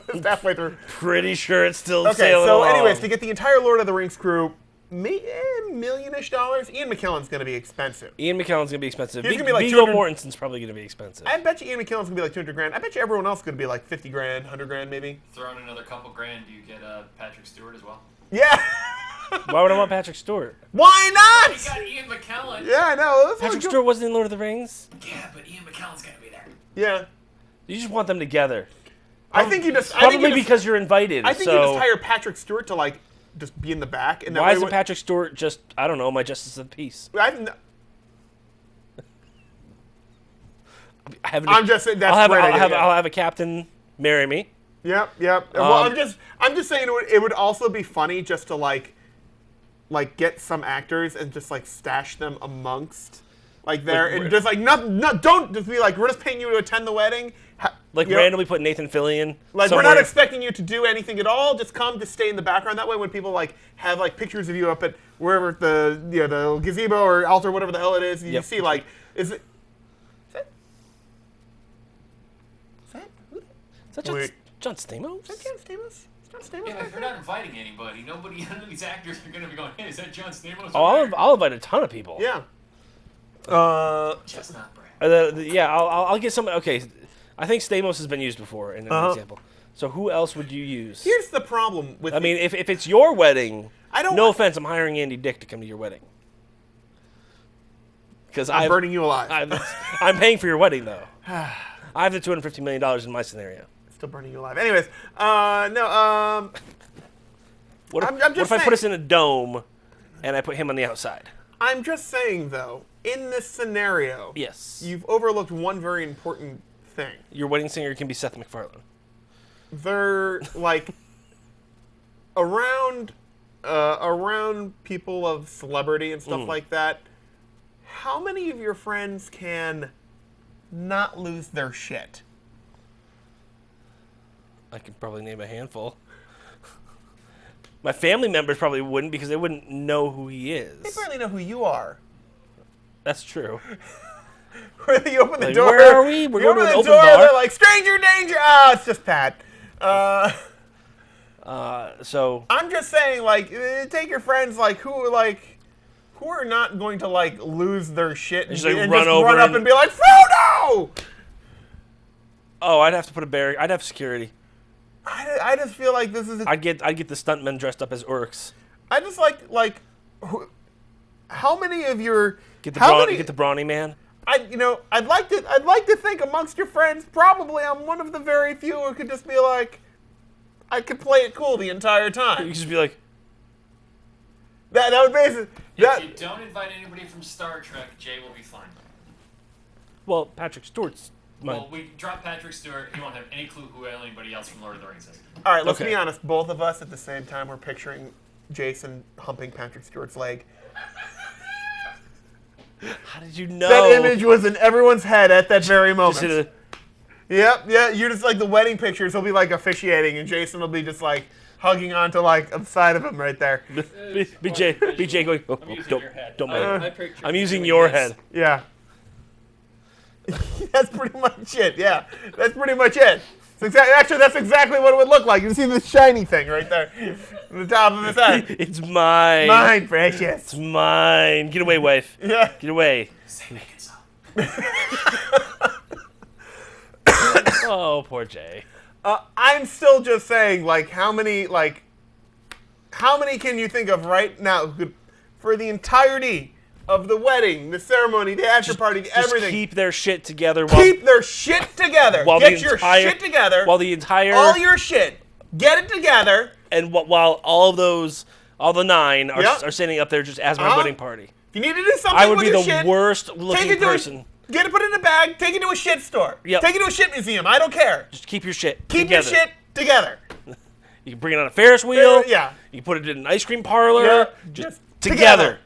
It's halfway through. Pretty sure it's still Okay, sailing so along. anyways, to get the entire Lord of the Rings crew, $1 million-ish. Ian McKellen's going to be expensive. Ian McKellen's gonna be expensive. He's gonna be like Viggo 200 Mortensen's probably gonna be expensive. I bet you Ian McKellen's going to be like 200 grand. I bet you everyone else is going to be like 50 grand, 100 grand maybe. Throw in another couple grand, do you get Patrick Stewart as well? Yeah. Why would I want Patrick Stewart? Why not? You got Ian McKellen. Yeah, I know. That's Patrick good. Stewart wasn't in Lord of the Rings. Yeah, but Ian McKellen's gonna be there. Yeah. You just want them together. I think you just Probably because you're invited. I think so you just hire Patrick Stewart to like just be in the back, and that why way isn't when- Patrick Stewart just I don't know my Justice of the Peace? I'm just saying that's great idea, yeah. I'll have a captain marry me. Yep. Well, I'm just saying it would also be funny just to like get some actors and just like stash them amongst like there and just like don't just be like we're just paying you to attend the wedding. Like You know, randomly put Nathan Fillion. like somewhere. we're not expecting you to do anything at all. Just come, just stay in the background. That way, when people like have like pictures of you up at wherever the gazebo or altar, whatever the hell it is, you Yep. see like is that Is that John, Wait. John Stamos? Is that John Stamos? Is John Stamos Yeah, back if you're there? not inviting anybody, none of these actors are gonna be going, hey, is that John Stamos? Oh, over there?" I'll invite a ton of people. Yeah. Chestnut Brad. Yeah, I'll get some. Okay, I think Stamos has been used before in an example. So who else would you use? Here's the problem with. I mean, if it's your wedding, I don't no want- offense, I'm hiring Andy Dick to come to your wedding. Because I'm burning you alive. I'm paying for your wedding though. I have the $250 million in my scenario. Still burning you alive. Anyways, no. What if, I'm just what if I saying- put us in a dome and I put him on the outside? I'm just saying though, in this scenario, Yes. you've overlooked one very important thing. Your wedding singer can be Seth MacFarlane. They're like around people of celebrity and stuff like that. How many of your friends can not lose their shit? I could probably name a handful. My family members probably wouldn't because they wouldn't know who he is. They barely know who you are. That's true. Where you open the Like, door. where are we? We're you going to open an the open door, bar? they're like, stranger danger! Ah, it's just Pat. So I'm just saying, like, take your friends, like, who are not going to, like, lose their shit and Just, like, and run just over run up and- and be like, Frodo! I'd have to put a barrier. I'd have security. I just feel like this is. I'd get the stuntmen dressed up as orcs. I just how many of your Get how the brawny man. I'd like to think amongst your friends, probably I'm one of the very few who could just be like, I could play it cool the entire You time. could just be like, That would basically If you don't invite anybody from Star Trek, Jay will be fine. well, Patrick Stewart's mine. Well, we drop Patrick Stewart. He won't have any clue who anybody else from Lord of the Rings is. All right, let's Okay. be honest. Both of us at the same time were picturing Jason humping Patrick Stewart's leg. How did you know? That image was in everyone's head at that very Just moment. hit Yep, yeah. You're just like the wedding pictures. He'll be like officiating, and Jason will be just like hugging onto like the side of him right there. BJ going, I'm using don't your head. don't I mind. picture I'm you using doing your this. head. Yeah. That's pretty much it. Yeah, that's pretty much it. Actually, that's exactly what it would look like. You see this shiny thing right there, on the top of his head. It's mine. Mine, precious. It's mine. Get away, wife. Yeah. Get away. Say make it so. Oh, poor Jay. I'm still just saying, like, how many can you think of right now who could, for the entirety of the wedding, the ceremony, the after party, Just everything, keep their shit together. keep their shit together. while Get the your entire- shit together. While the entire all your shit. Get it together. and while all the 9 are, Yep. are standing up there just as my Uh-huh. wedding party. If you need to do something I would with be your the shit, worst take looking it to person. Get it, put it in a bag, take it to a shit store. Yep. Take it to a shit museum. I don't care. Just keep your shit Keep together. your shit together. You can bring it on a Ferris wheel. Yeah. You can put it in an ice cream parlor. Yeah. Just Just together.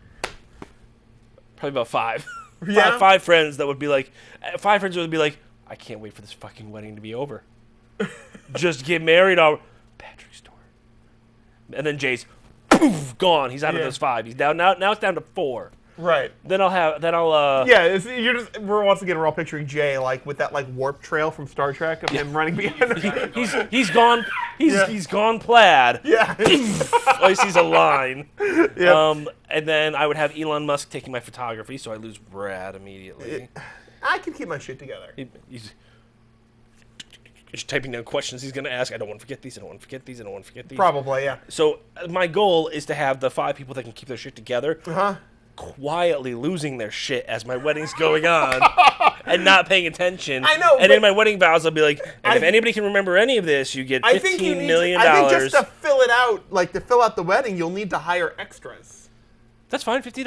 Probably about 5. Yeah. Five friends that would be like, I can't wait for this fucking wedding to be over. Just get married already. Patrick Stewart. And then Jay's poof, gone. He's out of Yeah. those 5. He's down now it's down to 4. Right. Then I'll Yeah, we're all picturing Jay like with that like warp trail from Star Trek of him running behind him. he's gone he's gone plaid. Yeah. All he sees a line. Yep. And then I would have Elon Musk taking my photography, so I lose Brad immediately. I can keep my shit together. He's just typing down questions he's going to ask. I don't want to forget these. I don't want to forget these. I don't want to forget these. Probably, yeah. So my goal is to have the 5 people that can keep their shit together quietly losing their shit as my wedding's going on and not paying attention. I know, And but in my wedding vows, I'll be like, and if anybody can remember any of this, you get I think you $15 need million. I think just to fill it out, like to fill out the wedding, you'll need to hire extras. That's fine. $50.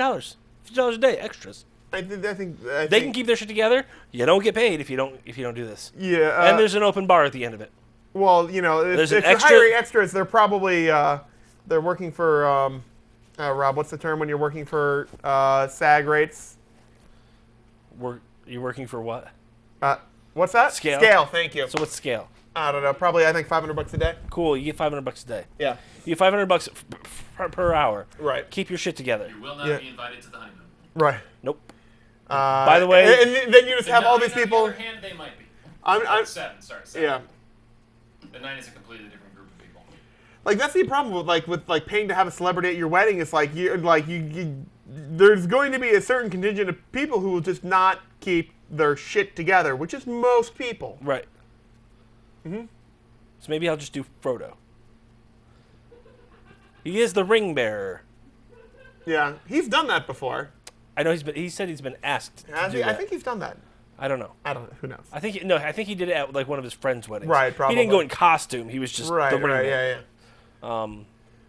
$50 a day, extras. I think They can keep their shit together. You don't get paid if you don't do this. Yeah. And there's an open bar at the end of it. well, you know, if There's an they're extra- hiring extras, they're probably they're working for Rob. What's the term when you're working for SAG rates? You're working for what? What's that? Scale. Scale. Thank you. So what's scale? I don't know. Probably I think $500 a day. Cool. You get $500 a day. Yeah. You get $500 per hour. Right. Keep your shit together. You will not Yeah. be invited to the honeymoon. Right. Nope. By the way, and then you just have all these On the people. other hand, they might be. I'm 7. Sorry. 7. yeah. The 9 is a completely different group of people. Like that's the problem with paying to have a celebrity at your wedding. It's like you there's going to be a certain contingent of people who will just not keep their shit together, which is most people. right. Mm-hmm. So maybe I'll just do Frodo. He is the ring bearer. Yeah, he's done that before. I know he said he's been asked to Has do he? that. I think he's done that. I don't know. I don't know. Who knows? I think he did it at like one of his friends' weddings. Right, He didn't probably. go in costume. He was just the Right. ring Right. bearer. Yeah.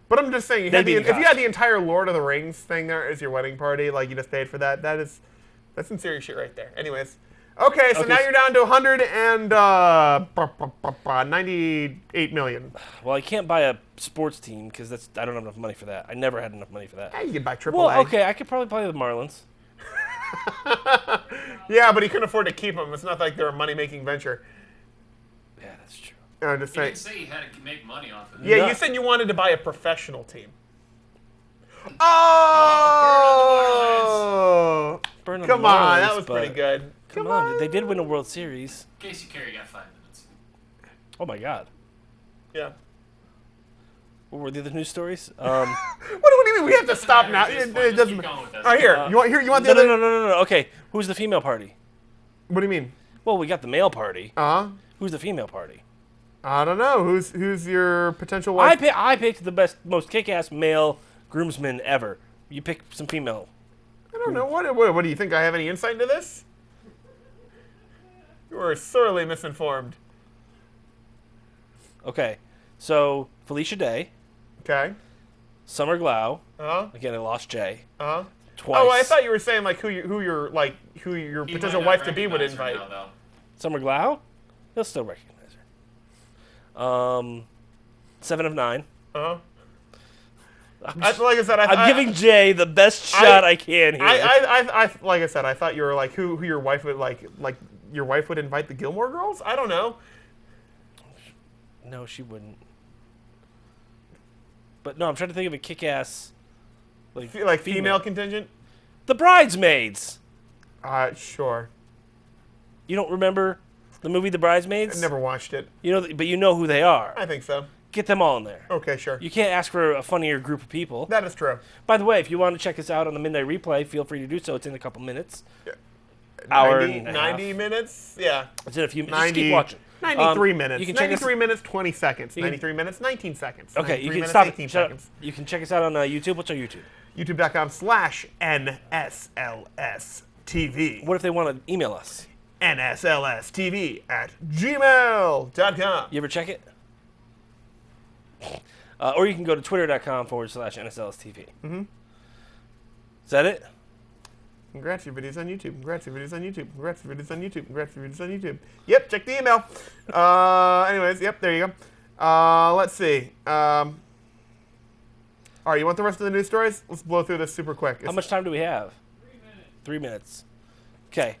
But I'm just saying, They'd be in if you had costume. the entire Lord of the Rings thing there as your wedding party, like you just paid for that, that's some serious shit right there. Anyways, okay, so Okay, now so- you're down to 198 million. Well, I can't buy a sports team because I don't have enough money for that. I never had enough money for that. Yeah, you can buy AAA. Well, okay, I could probably play the Marlins. Yeah, but he couldn't afford to keep them. It's not like they're a money-making venture. Yeah, that's true. I'm just He saying. didn't say he had to make money off of it. Yeah, No. you said you wanted to buy a professional team. Burn Oh! Burn on Come the on, that Marlins, was pretty but- good. Come on, they did win a World Series. Casey Carey got 5 minutes. Oh my God. Yeah. What were the other news stories? What do you mean? We have to stop now. It's It fine, just doesn't. keep going with this. All right, here. You want the No, other? no. Okay, who's the female party? What do you mean? Well, we got the male party. Who's the female party? I don't know. Who's your potential wife? I picked the best, most kick-ass male groomsman ever. You pick some female. I don't know. What do you think? I have any insight into this? You are sorely misinformed. Okay, so Felicia Day, Okay. Summer Glau. Uh-huh. Again, I lost Jay. Uh-huh. Twice. Oh, I thought you were saying like who your He potential might not wife to be would recognize her invite. now, though. Summer Glau? He'll still recognize her. 7 of 9. Uh-huh. Like I said, I'm giving Jay the best shot I can here. I like I said, I thought you were like who your wife would like your wife would invite the Gilmore Girls. I don't know. No, she wouldn't. But no, I'm trying to think of a kick-ass, Like female contingent. The Bridesmaids. Sure. You don't remember the movie The Bridesmaids? I never watched it. You know, but you know who they are. I think so. Get them all in there. Okay, sure. You can't ask for a funnier group of people. That is true. By the way, if you want to check us out on the Midnight Replay, feel free to do so. It's in a couple minutes. Yeah. Hour 90, and a 90 half. minutes? Yeah. It's in a few minutes. 90, Just keep watching. 93 minutes. You can check 93 us. minutes, 20 seconds. can- 93 minutes, 19 seconds. Okay, 93 you can minutes, stop 18 it. Shut up. seconds. You can check us out on YouTube. What's our YouTube? YouTube.com/NSLSTV. What if they want to email us? NSLSTV@gmail.com. You ever check it? Or you can go to twitter.com/NSLSTV. Mm-hmm. Is that it? Congrats, your videos on YouTube. Congrats, your videos on YouTube. Congrats, your videos on YouTube. Congrats, your videos on YouTube. Yep, check the email. Anyways, yep, there you go. Let's see. All right, you want the rest of the news stories? Let's blow through this super quick. How much time do we have? 3 minutes. Okay.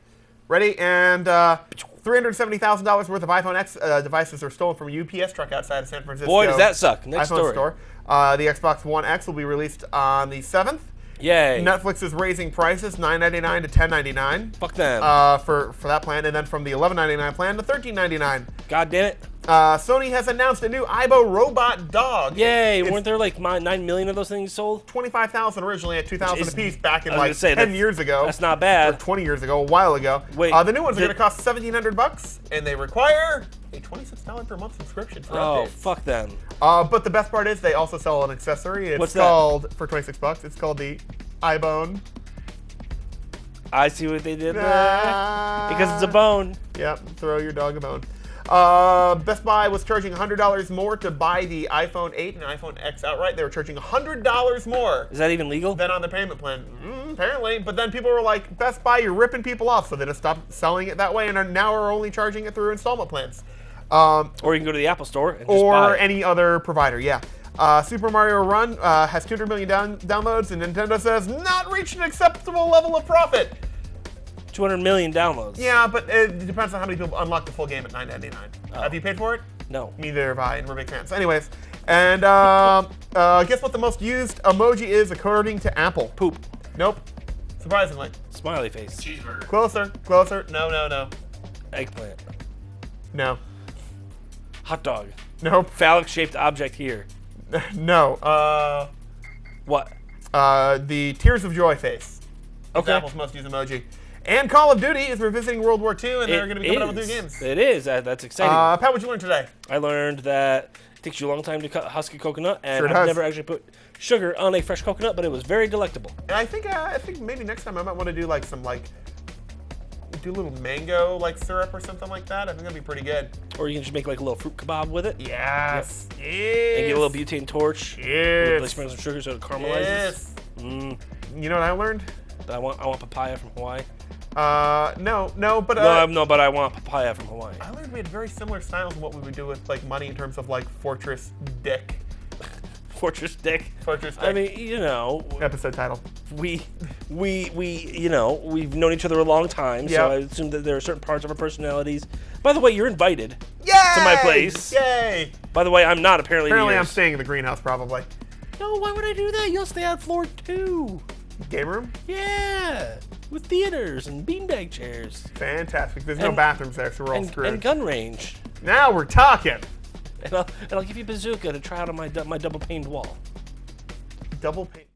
Ready? And $370,000 worth of iPhone X devices are stolen from a UPS truck outside of San Francisco. Boy, does that suck. Next iPhone story. store. The Xbox One X will be released on the 7th. Yay. Netflix is raising prices $9.99 to $10.99. Fuck them. For that plan, and then from the $11.99 plan to $13.99. God damn it. Sony has announced a new Aibo robot dog. Yay. It's Weren't there like 9 million of those things sold? 25,000 originally at 2,000 Is- apiece back in I was like gonna say, 10 that's- years ago. That's not bad. Or 20 years ago, a while ago. Wait, the new ones are did- going to cost $1,700, and they require a $26 per month subscription for Oh, updates. fuck them. But the best part is they also sell an accessory. It's What's that? called for $26. It's called the iBone. I see what they did there. Ah. Because it's a bone. Yep, throw your dog a bone. Best Buy was charging $100 more to buy the iPhone 8 and iPhone X outright. They were charging $100 more Is that even legal? than on the payment plan. Apparently, but then people were like, Best Buy, you're ripping people off, so they just stopped selling it that way and are now only charging it through installment plans. Or you can go to the Apple Store and just buy Or it. any other provider, yeah. Super Mario Run has 200 million downloads, and Nintendo says not reached an acceptable level of profit. 200 million downloads. Yeah, but it depends on how many people unlock the full game at $9.99. Have you paid for it? No. Neither have I, and we're big fans. Anyways, and guess what the most used emoji is according to Apple? Poop. Nope. Surprisingly. Smiley face. Cheeseburger. Closer. Closer. No, no, no. Eggplant. No. Hot dog. Nope. Phallic shaped object here. No. What? The Tears of Joy face. It's Okay. Apple's most used emoji. And Call of Duty is revisiting World War II, and they're going to be coming out with new games. It is. That's exciting. Pat, what'd you learn today? I learned that it takes you a long time to husk a coconut, and Sure I've does. never actually put sugar on a fresh coconut, but it was very delectable. And I think maybe next time I might want to do like some do a little mango syrup or something like that. I think that'd be pretty good. Or you can just make like a little fruit kebab with it. Yes. Yes. And get a little butane torch. Yes. Like sprinkle some sugar so it caramelizes. Yes. Mm. You know what I learned? I want papaya from Hawaii. No, but No, but I want papaya from Hawaii. I learned we had very similar styles in what we would do with money in terms of Fortress Dick. Fortress Dick. Fortress Dick. I mean, you know, Episode title. we've known each other a long time, Yep. so I assume that there are certain parts of our personalities. By the way, you're invited. Yay! to my place. Yay! By the way, I'm not apparently. Apparently, to I'm yours. staying in the greenhouse probably. No, why would I do that? You'll stay on floor 2. Game room? Yeah, with theaters and beanbag chairs. Fantastic. There's no And- bathrooms there, so we're all screwed. And gun range. Now we're talking. And I'll give you bazooka to try out on my double paned wall. Double paint.